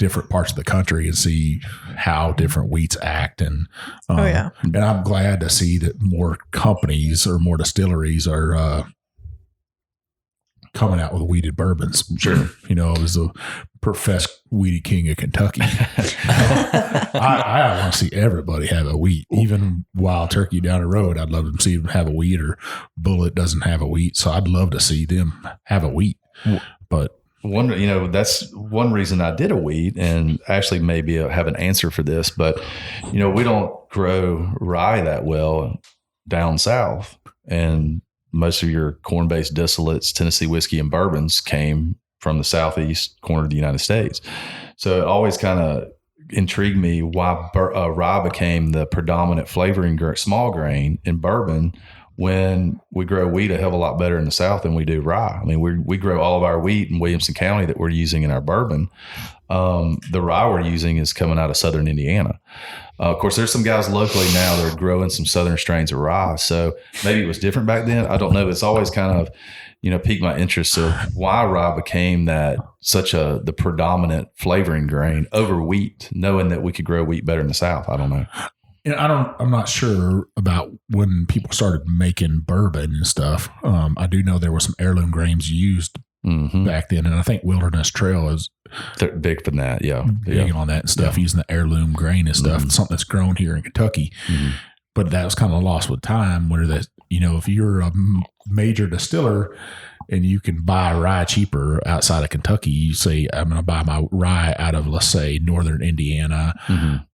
different parts of the country and see how different wheats act. And, and I'm glad to see that more companies or more distilleries are, coming out with wheated bourbons. Sure. It was the professed wheaty king of Kentucky. I want to see everybody have a wheat, even Wild Turkey down the road. I'd love to see them have a wheat, or Bullet doesn't have a wheat. So I'd love to see them have a wheat. But that's one reason I did a wheat, and actually maybe have an answer for this, but we don't grow rye that well down south, and most of your corn-based distillates, Tennessee whiskey and bourbons came from the southeast corner of the United States. So it always kind of intrigued me why rye became the predominant flavoring small grain in bourbon, when we grow wheat a hell of a lot better in the South than we do rye. I mean, we grow all of our wheat in Williamson County that we're using in our bourbon. The rye we're using is coming out of Southern Indiana. Of course, there's some guys locally now that are growing some Southern strains of rye. So maybe it was different back then. I don't know. But it's always kind of, piqued my interest of why rye became the predominant flavoring grain over wheat, knowing that we could grow wheat better in the South. I don't know. I'm not sure about when people started making bourbon and stuff. I do know there were some heirloom grains used back then, and I think Wilderness Trail they're big for that. Big on that and stuff, using the heirloom grain and stuff. Something that's grown here in Kentucky, but that was kind of lost with time. Where that, if you're a major distiller and you can buy rye cheaper outside of Kentucky, you say, I'm going to buy my rye out of, let's say, Northern Indiana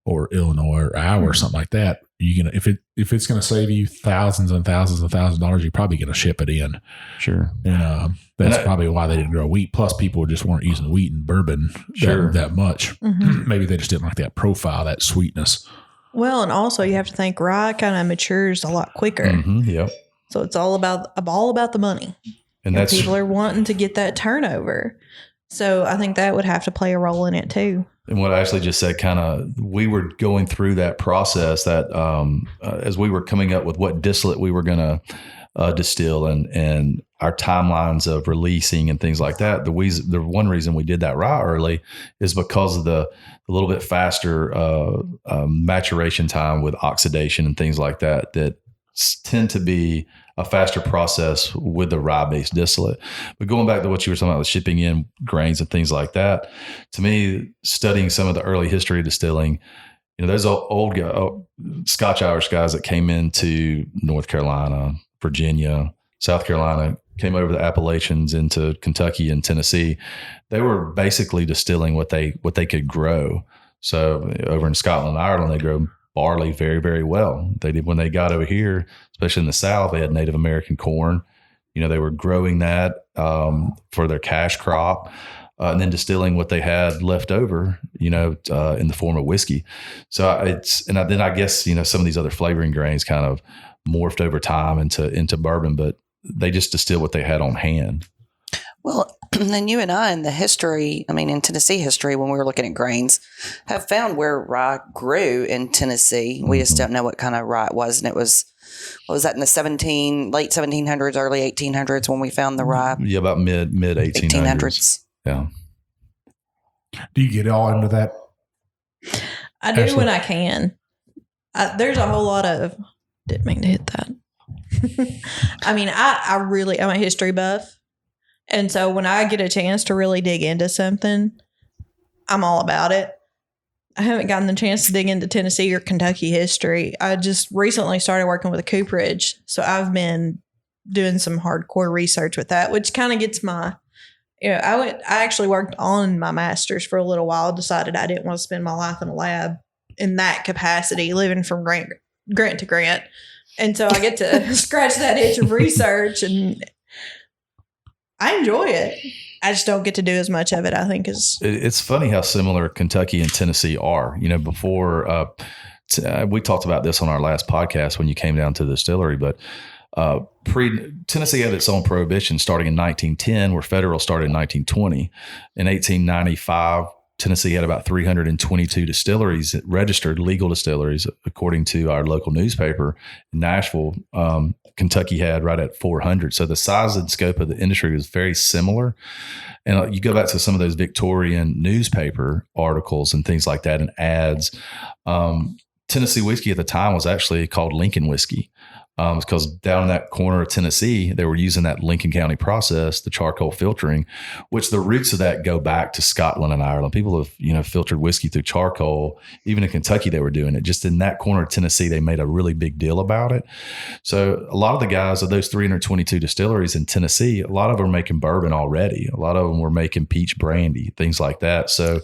or Illinois or Iowa or something like that. You're gonna, if it's going to save you thousands and thousands and thousands of dollars, you're probably going to ship it in. Sure. And that's probably why they didn't grow wheat. Plus, people just weren't using wheat and bourbon that much. Maybe they just didn't like that profile, that sweetness. Well, and also you have to think rye kind of matures a lot quicker. Yep. So it's all about the money. And that's, people are wanting to get that turnover. So I think that would have to play a role in it too. And what I actually just said, we were going through that process that as we were coming up with what distillate we were going to distill and our timelines of releasing and things like that. The one reason we did that rye early is because of the little bit faster maturation time with oxidation and things like that tend to be a faster process with the rye-based distillate. But going back to what you were talking about with shipping in grains and things like that, to me, studying some of the early history of distilling, those old Scotch-Irish guys that came into North Carolina, Virginia, South Carolina, came over the Appalachians into Kentucky and Tennessee, they were basically distilling what they could grow. So over in Scotland and Ireland, they grow barley very, very well. They did when they got over here, especially in the South, they had Native American corn. They were growing that for their cash crop. And then distilling what they had left over, in the form of whiskey. So then I guess, some of these other flavoring grains kind of morphed over time into bourbon, but they just distilled what they had on hand. Well, then you and I in in Tennessee history, when we were looking at grains, have found where rye grew in Tennessee. We just don't know what kind of rye it was. And it was, what was that, in the late 1700s, early 1800s when we found the rye? Yeah, about mid 1800s. Yeah. Do you get all into that? I do Ashley? when I can. There's a whole lot of, didn't mean to hit that. I'm a history buff. And so when I get a chance to really dig into something, I'm all about it. I haven't gotten the chance to dig into Tennessee or Kentucky history. I just recently started working with a cooperage. So I've been doing some hardcore research with that, which kind of gets my, I actually worked on my master's for a little while, decided I didn't want to spend my life in a lab in that capacity, living from grant to grant. And so I get to scratch that itch of research, and I enjoy it. I just don't get to do as much of it, I think. It's funny how similar Kentucky and Tennessee are. Before we talked about this on our last podcast when you came down to the distillery, but Tennessee had its own prohibition starting in 1910, where federal started in 1920. In 1895, Tennessee had about 322 distilleries, registered legal distilleries, according to our local newspaper. In Nashville, Kentucky had right at 400. So the size and scope of the industry was very similar. And you go back to some of those Victorian newspaper articles and things like that and ads. Tennessee whiskey at the time was actually called Lincoln whiskey. It's because down in that corner of Tennessee, they were using that Lincoln County process, the charcoal filtering, which the roots of that go back to Scotland and Ireland. People have, filtered whiskey through charcoal. Even in Kentucky, they were doing it. Just in that corner of Tennessee, they made a really big deal about it. So a lot of the guys of those 322 distilleries in Tennessee, a lot of them were making bourbon already. A lot of them were making peach brandy, things like that. So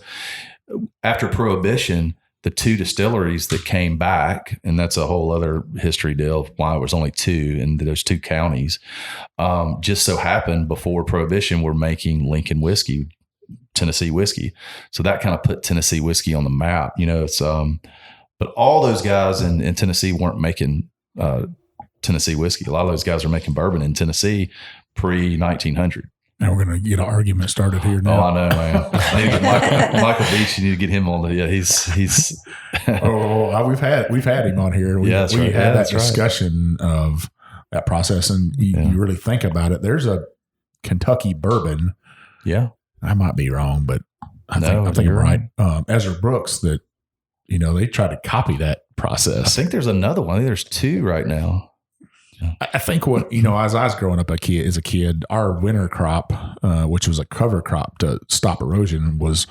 after Prohibition, the two distilleries that came back, and that's a whole other history deal of why it was only two in those two counties, just so happened before Prohibition were making Lincoln whiskey, Tennessee whiskey. So that kind of put Tennessee whiskey on the map. But all those guys in Tennessee weren't making Tennessee whiskey. A lot of those guys are making bourbon in Tennessee pre-1900. Now we're going to get an argument started here now. Oh, I know, man. I need to get Michael Beach. You need to get him on the. Yeah, he's. We've had him on here. We had that discussion of that process, and you really think about it. There's a Kentucky bourbon. Yeah, I might be wrong, but I think I'm right. Ezra Brooks, that they tried to copy that process. I think there's another one. I think there's two right now. I think as I was growing up as a kid, our winter crop, which was a cover crop to stop erosion, was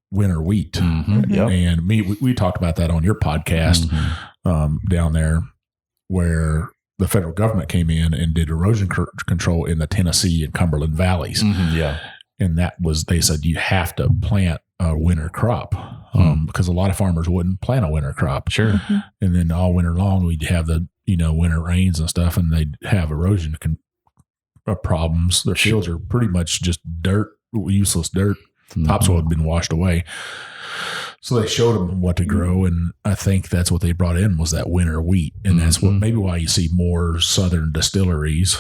winter wheat. Mm-hmm. Yep. And we talked about that on your podcast down there, where the federal government came in and did erosion control in the Tennessee and Cumberland valleys. Mm-hmm, yeah. And they said you have to plant a winter crop because a lot of farmers wouldn't plant a winter crop. Sure. Mm-hmm. And then all winter long, we'd have the winter rains and stuff, and they'd have erosion problems. Their fields are pretty much just dirt, useless dirt. Topsoil had been washed away. So they showed them what to grow, and I think that's what they brought in was that winter wheat, and that's maybe why you see more southern distilleries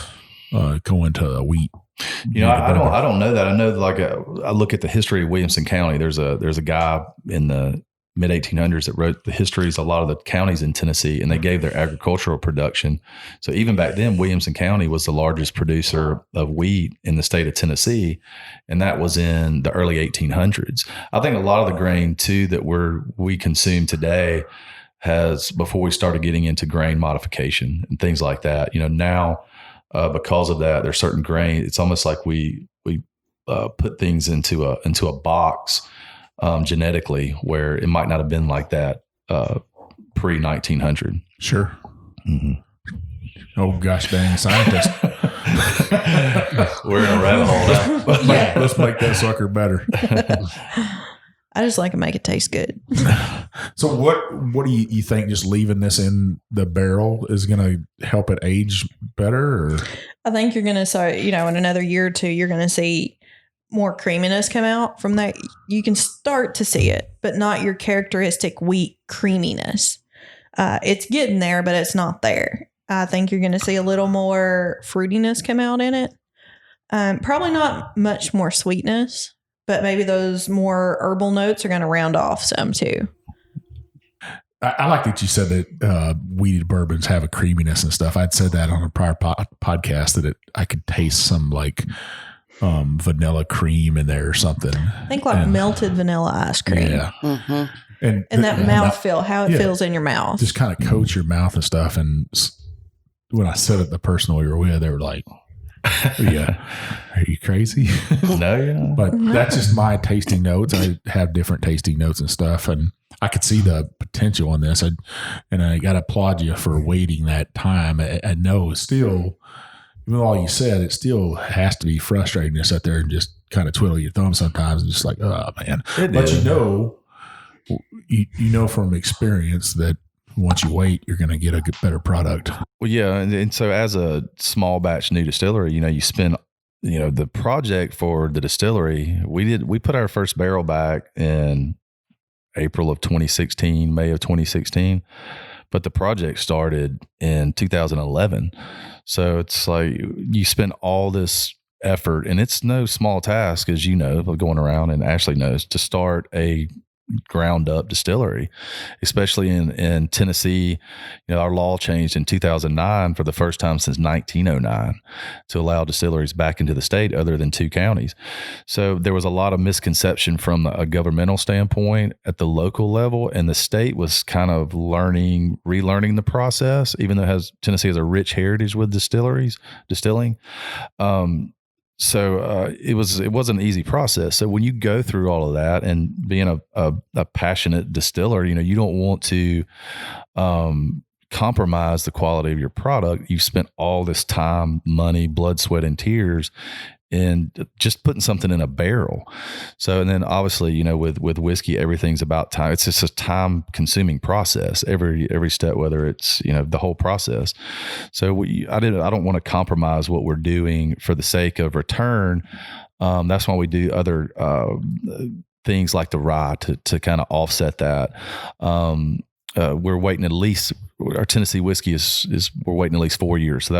go into a wheat. I don't know that. I know, I look at the history of Williamson County. There's a guy in the mid 1800s that wrote the histories of a lot of the counties in Tennessee, and they gave their agricultural production. So even back then, Williamson County was the largest producer of wheat in the state of Tennessee, and that was in the early 1800s. I think a lot of the grain too that we consume today has, before we started getting into grain modification and things like that. Now because of that, there's certain grain. It's almost like we put things into a box. Genetically, where it might not have been like that pre-1900. Sure. Mm-hmm. Oh gosh, dang scientist! We're in a rabbit hole now. Let's make that sucker better. I just like to make it taste good. So what do you think just leaving this in the barrel is going to help it age better? Or? I think you're going to start, in another year or two, you're going to see more creaminess come out from that. You can start to see it, but not your characteristic wheat creaminess. It's getting there, but it's not there. I think you're going to see a little more fruitiness come out in it. Probably not much more sweetness, but maybe those more herbal notes are going to round off some too. I like that you said that weeded bourbons have a creaminess and stuff. I'd said that on a prior podcast that I could taste some like vanilla cream in there or something. I think like melted vanilla ice cream. Yeah. Mm-hmm. And that mouthfeel, how it feels in your mouth. Just kind of coats your mouth and stuff. And when I said it, the person we were with, they were like, yeah, are you crazy? No, you're not. But that's just my tasting notes. I have different tasting notes and stuff. And I could see the potential in this. And I got to applaud you for waiting that time. I know still, even though all you said, it still has to be frustrating to sit there and just kind of twiddle your thumb sometimes and just like, oh, man. But you know from experience that once you wait, you're going to get a better product. Well, yeah. And so as a small batch new distillery, you spend, the project for the distillery, we put our first barrel back in April of 2016, May of 2016, but the project started in 2011. So it's like you spend all this effort, and it's no small task, as you know, going around, and Ashley knows, to start a ground up distillery, especially in Tennessee. Our law changed in 2009 for the first time since 1909 to allow distilleries back into the state other than 2 counties. So there was a lot of misconception from a governmental standpoint at the local level, and the state was kind of relearning the process, even though Tennessee has a rich heritage with distilling. So it wasn't an easy process. So when you go through all of that, and being a passionate distiller, you don't want to compromise the quality of your product. You've spent all this time, money, blood, sweat, and tears in just putting something in a barrel. So, and then obviously, with whiskey, everything's about time. It's just a time consuming process, every step, whether it's, the whole process. So I don't want to compromise what we're doing for the sake of return. That's why we do other things like the rye to kind of offset that. We're waiting at least, our Tennessee whiskey we're waiting at least 4 years. So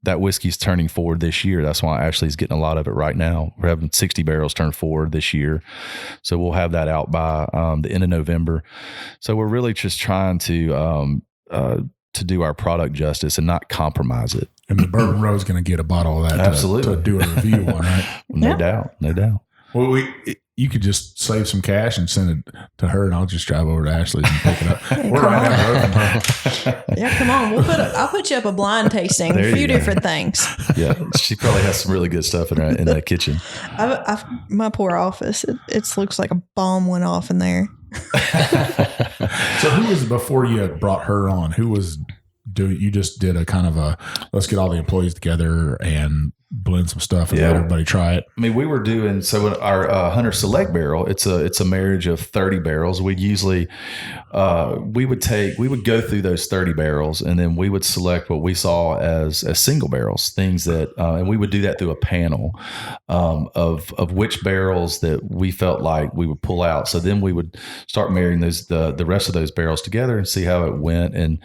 that whiskey's turning forward this year. That's why Ashley's getting a lot of it right now. We're having 60 barrels turn forward this year. So we'll have that out by the end of November. So we're really just trying to do our product justice and not compromise it. And the Bourbon Road's going to get a bottle of that Absolutely. To do a review on, right? No doubt. Well, you could just save some cash and send it to her, and I'll just drive over to Ashley's and pick it up. We're right down the road from her. Yeah, come on. I'll put you up a blind tasting, a few different things. Yeah, she probably has some really good stuff in that kitchen. My poor office, it looks like a bomb went off in there. So who was, before you brought her on, you just did a kind of let's get all the employees together and blend some stuff and let everybody try it? I mean, we were doing, so in our Hunter Select barrel, it's a marriage of 30 barrels. We'd usually, we would go through those 30 barrels, and then we would select what we saw as single barrels, things that, and we would do that through a panel of which barrels that we felt like we would pull out. So then we would start marrying the rest of those barrels together and see how it went. And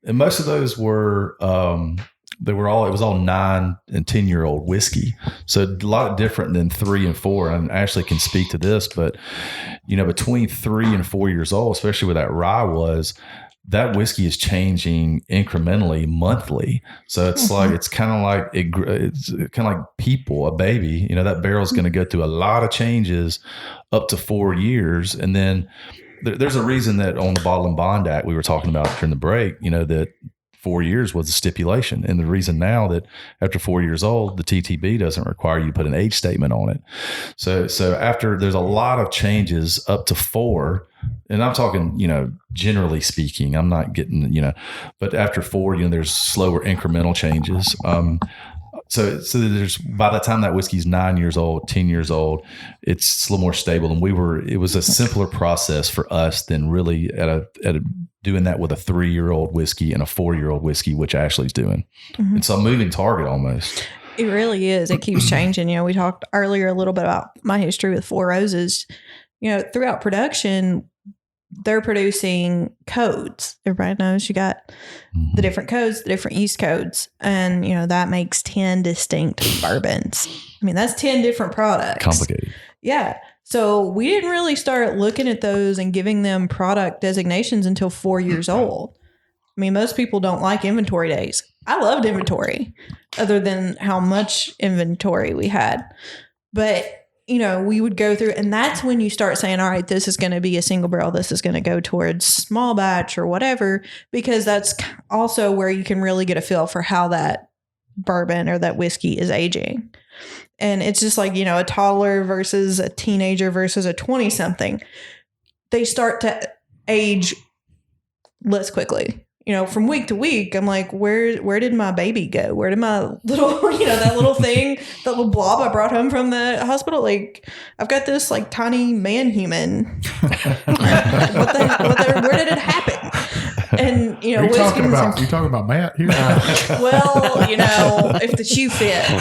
most of those were, it was all 9 and 10-year-old whiskey. So a lot different than 3 and 4. And Ashley can speak to this, but between 3 and 4 years old, especially with that rye, that whiskey is changing incrementally monthly. So it's like, it's kind of like people, a baby, that barrel is going to go through a lot of changes up to 4 years. And then there's a reason that on the Bottle and Bond Act we were talking about during the break, that 4 years was the stipulation. And the reason now that after 4 years old, the TTB doesn't require you to put an age statement on it. So after, there's a lot of changes up to 4, and I'm talking, generally speaking, I'm not getting, but after 4, there's slower incremental changes. So there's, by the time that whiskey's 9 years old, 10 years old, it's a little more stable. And it was a simpler process for us than really doing that with a 3-year-old whiskey and a 4-year-old whiskey, which Ashley's doing. Mhm. It's a moving target almost. It really is. It keeps changing. We talked earlier a little bit about my history with Four Roses. Throughout production, they're producing codes. Everybody knows you got the different codes, the different yeast codes. And, that makes 10 distinct bourbons. I mean, that's 10 different products. Complicated. Yeah. So we didn't really start looking at those and giving them product designations until 4 years old. I mean, most people don't like inventory days. I loved inventory, other than how much inventory we had. But, we would go through, and that's when you start saying, all right, this is going to be a single barrel. This is going to go towards small batch or whatever, because that's also where you can really get a feel for how that bourbon or that whiskey is aging. And it's just like, a toddler versus a teenager versus a 20-something. They start to age less quickly. From week to week, I'm like, where did my baby go? Where did my little, that little thing, that little blob I brought home from the hospital? Like, I've got this like tiny man human. Where did it happen? And, Are you talking about Matt here? Well, if the shoe fits.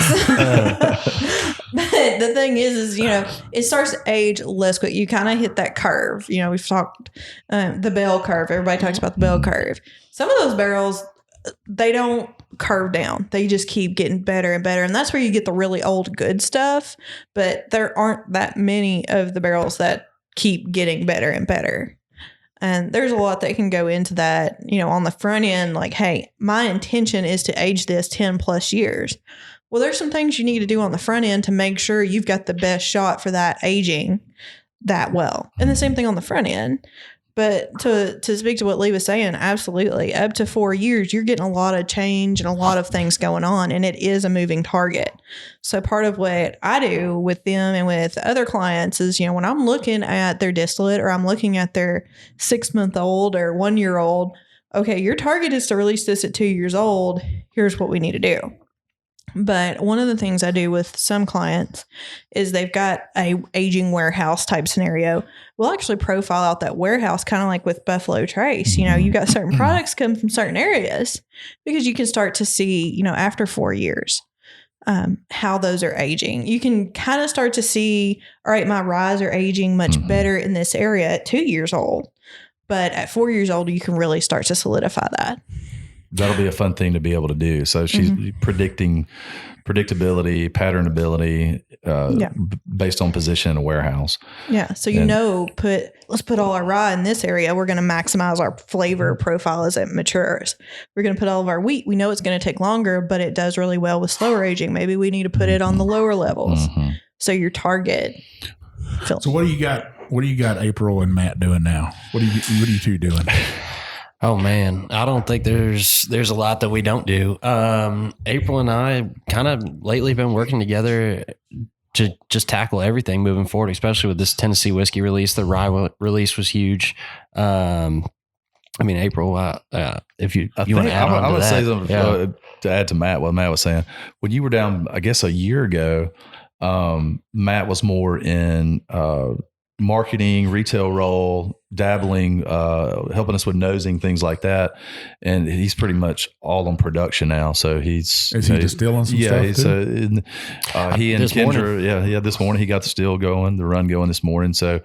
But the thing is, it starts to age less quick. You kind of hit that curve. We've talked the bell curve. Everybody talks about the bell curve. Some of those barrels, they don't curve down. They just keep getting better and better. And that's where you get the really old good stuff. But there aren't that many of the barrels that keep getting better and better. And there's a lot that can go into that, on the front end, like, hey, my intention is to age this 10 plus years. Well, there's some things you need to do on the front end to make sure you've got the best shot for that aging that well. And the same thing on the front end. But to speak to what Lee was saying, absolutely. Up to 4 years, you're getting a lot of change and a lot of things going on, and it is a moving target. So part of what I do with them and with other clients is, when I'm looking at their distillate or I'm looking at their 6-month-old or 1-year-old, okay, your target is to release this at 2 years old. Here's what we need to do. But one of the things I do with some clients is they've got a aging warehouse type scenario. We'll actually profile out that warehouse, kind of like with Buffalo Trace. You've got certain products come from certain areas, because you can start to see, after 4 years, how those are aging. You can kind of start to see, all right, my ryes are aging much better in this area at 2 years old. But at 4 years old, you can really start to solidify that. That'll be a fun thing to be able to do. So she's predictability, patternability, based on position in a warehouse. Yeah. So, let's put all our rye in this area. We're going to maximize our flavor profile as it matures. We're going to put all of our wheat. We know it's going to take longer, but it does really well with slower aging. Maybe we need to put it on the lower levels. So your target. So what do you got April and Matt doing now? What are you two doing? Oh man, I don't think there's a lot that we don't do. April and I kind of lately been working together to just tackle everything moving forward, especially with this Tennessee whiskey release. The rye release was huge. April, if you want to add on to that. I would say something to add to what Matt was saying. When you were down, I guess a year ago, Matt was more in marketing, retail role, dabbling, helping us with nosing, things like that. And he's pretty much all on production now. So is he distilling some stuff too? He and Kendra, this morning he got the still going, the run going this morning. So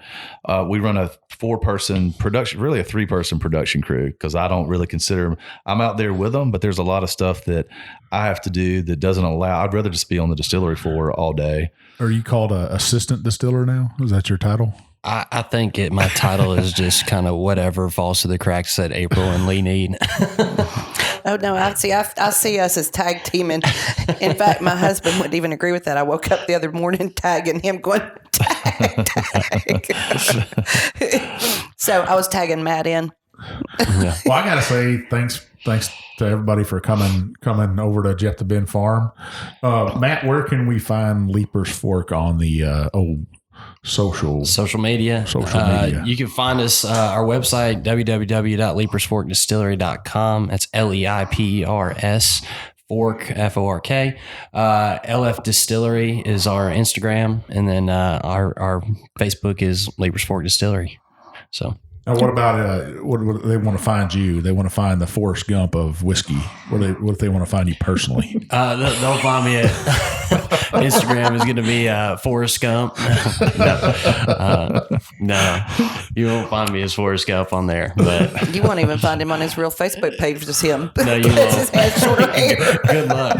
we run a 4-person production, really a 3-person production crew, because I don't really consider, I'm out there with them, but there's a lot of stuff that I have to do that doesn't allow, I'd rather just be on the distillery floor all day. Are you called an assistant distiller now? Is that your title? I think my title is just kind of whatever falls to the cracks that April and Lee need. Oh no, I see us as tag teaming. In fact, my husband wouldn't even agree with that. I woke up the other morning tagging him, going tag. So I was tagging Matt in. Yeah. Well, I gotta say thanks to everybody for coming over to Jeff the Ben Farm. Matt, where can we find Leipers Fork on the social media? You can find us our website www.leapersforkdistillery.com. That's Leipers Fork, F-O-R-K. LF Distillery is our Instagram. And then our Facebook is Leipers Fork Distillery. So. Now, what about what they want to find you? They want to find the Forrest Gump of whiskey. What if they want to find you personally? They'll find me at Instagram is going to be Forrest Gump. No, you won't find me as Forrest Gump on there. But You won't even find him on his real Facebook page as him. No, you won't. His has short hair. Good luck.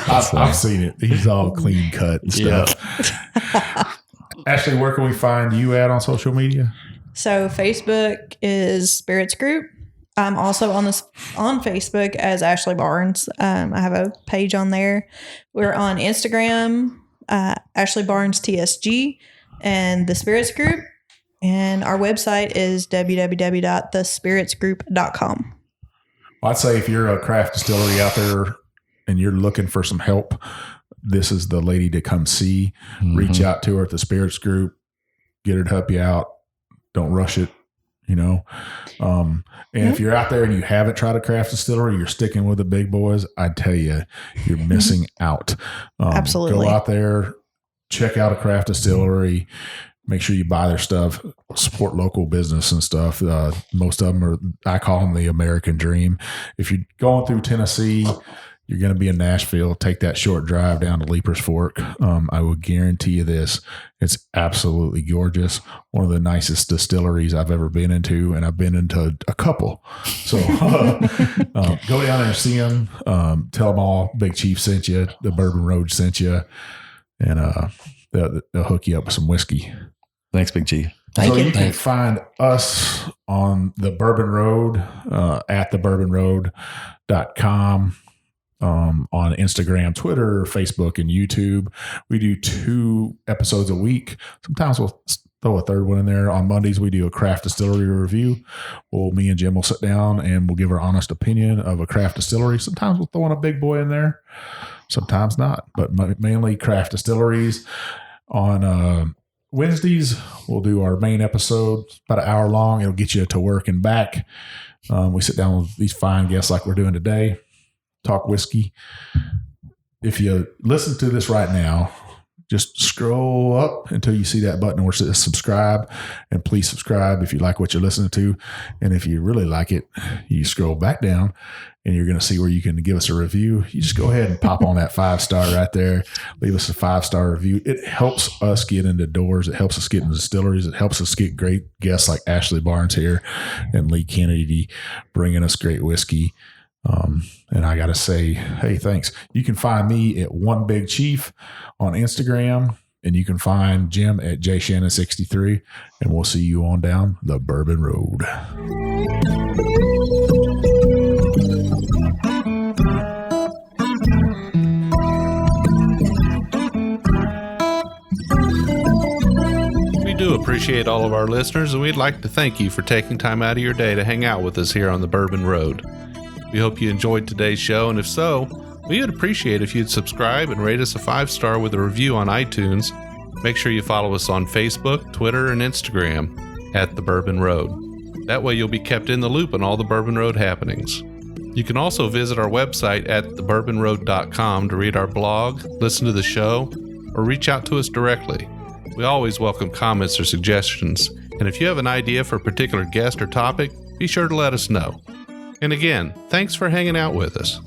I've seen it. He's all clean cut and stuff. Ashley, where can we find you at on social media? So Facebook is Spirits Group. I'm also on Facebook as Ashley Barnes. I have a page on there. We're on Instagram, Ashley Barnes TSG, and the Spirits Group. And our website is www.thespiritsgroup.com. Well, I'd say if you're a craft distillery out there and you're looking for some help, this is the lady to come see. Mm-hmm. Reach out to her at the Spirits Group. Get her to help you out. Don't rush it, And if you're out there and you haven't tried a craft distillery, you're sticking with the big boys, I tell you, you're missing out. Absolutely. Go out there, check out a craft distillery, make sure you buy their stuff, support local business and stuff. Most of them are, I call them the American dream. If you're going through Tennessee, you're going to be in Nashville, take that short drive down to Leipers Fork. I will guarantee you this. It's absolutely gorgeous. One of the nicest distilleries I've ever been into, and I've been into a couple. So go down there and see them. Tell them all Big Chief sent you, the Bourbon Road sent you, and they'll hook you up with some whiskey. Thanks, Big Chief. You can find us on the Bourbon Road at thebourbonroad.com. On Instagram, Twitter, Facebook, and YouTube. We do 2 episodes a week. Sometimes we'll throw a third one in there. On Mondays, we do a craft distillery review. Me and Jim will sit down and we'll give our honest opinion of a craft distillery. Sometimes we'll throw in a big boy in there. Sometimes not, but mainly craft distilleries. On Wednesdays, we'll do our main episode, about an hour long. It'll get you to work and back. We sit down with these fine guests like we're doing today. Talk whiskey. If you listen to this right now, just scroll up until you see that button where it says subscribe, and please subscribe if you like what you're listening to. And if you really like it, you scroll back down and you're going to see where you can give us a review. You just go ahead and pop on that 5-star right there. Leave us a 5-star review. It helps us get into doors. It helps us get into distilleries. It helps us get great guests like Ashley Barnes here and Lee Kennedy bringing us great whiskey. And I got to say, hey, thanks. You can find me at One Big Chief on Instagram, and you can find Jim at JShannon63, and we'll see you on down the Bourbon Road. We do appreciate all of our listeners, and we'd like to thank you for taking time out of your day to hang out with us here on the Bourbon Road. We hope you enjoyed today's show, and if so, we would appreciate if you'd subscribe and rate us a 5-star with a review on iTunes. Make sure you follow us on Facebook, Twitter, and Instagram at The Bourbon Road. That way you'll be kept in the loop on all the Bourbon Road happenings. You can also visit our website at thebourbonroad.com to read our blog, listen to the show, or reach out to us directly. We always welcome comments or suggestions, and if you have an idea for a particular guest or topic, be sure to let us know. And again, thanks for hanging out with us.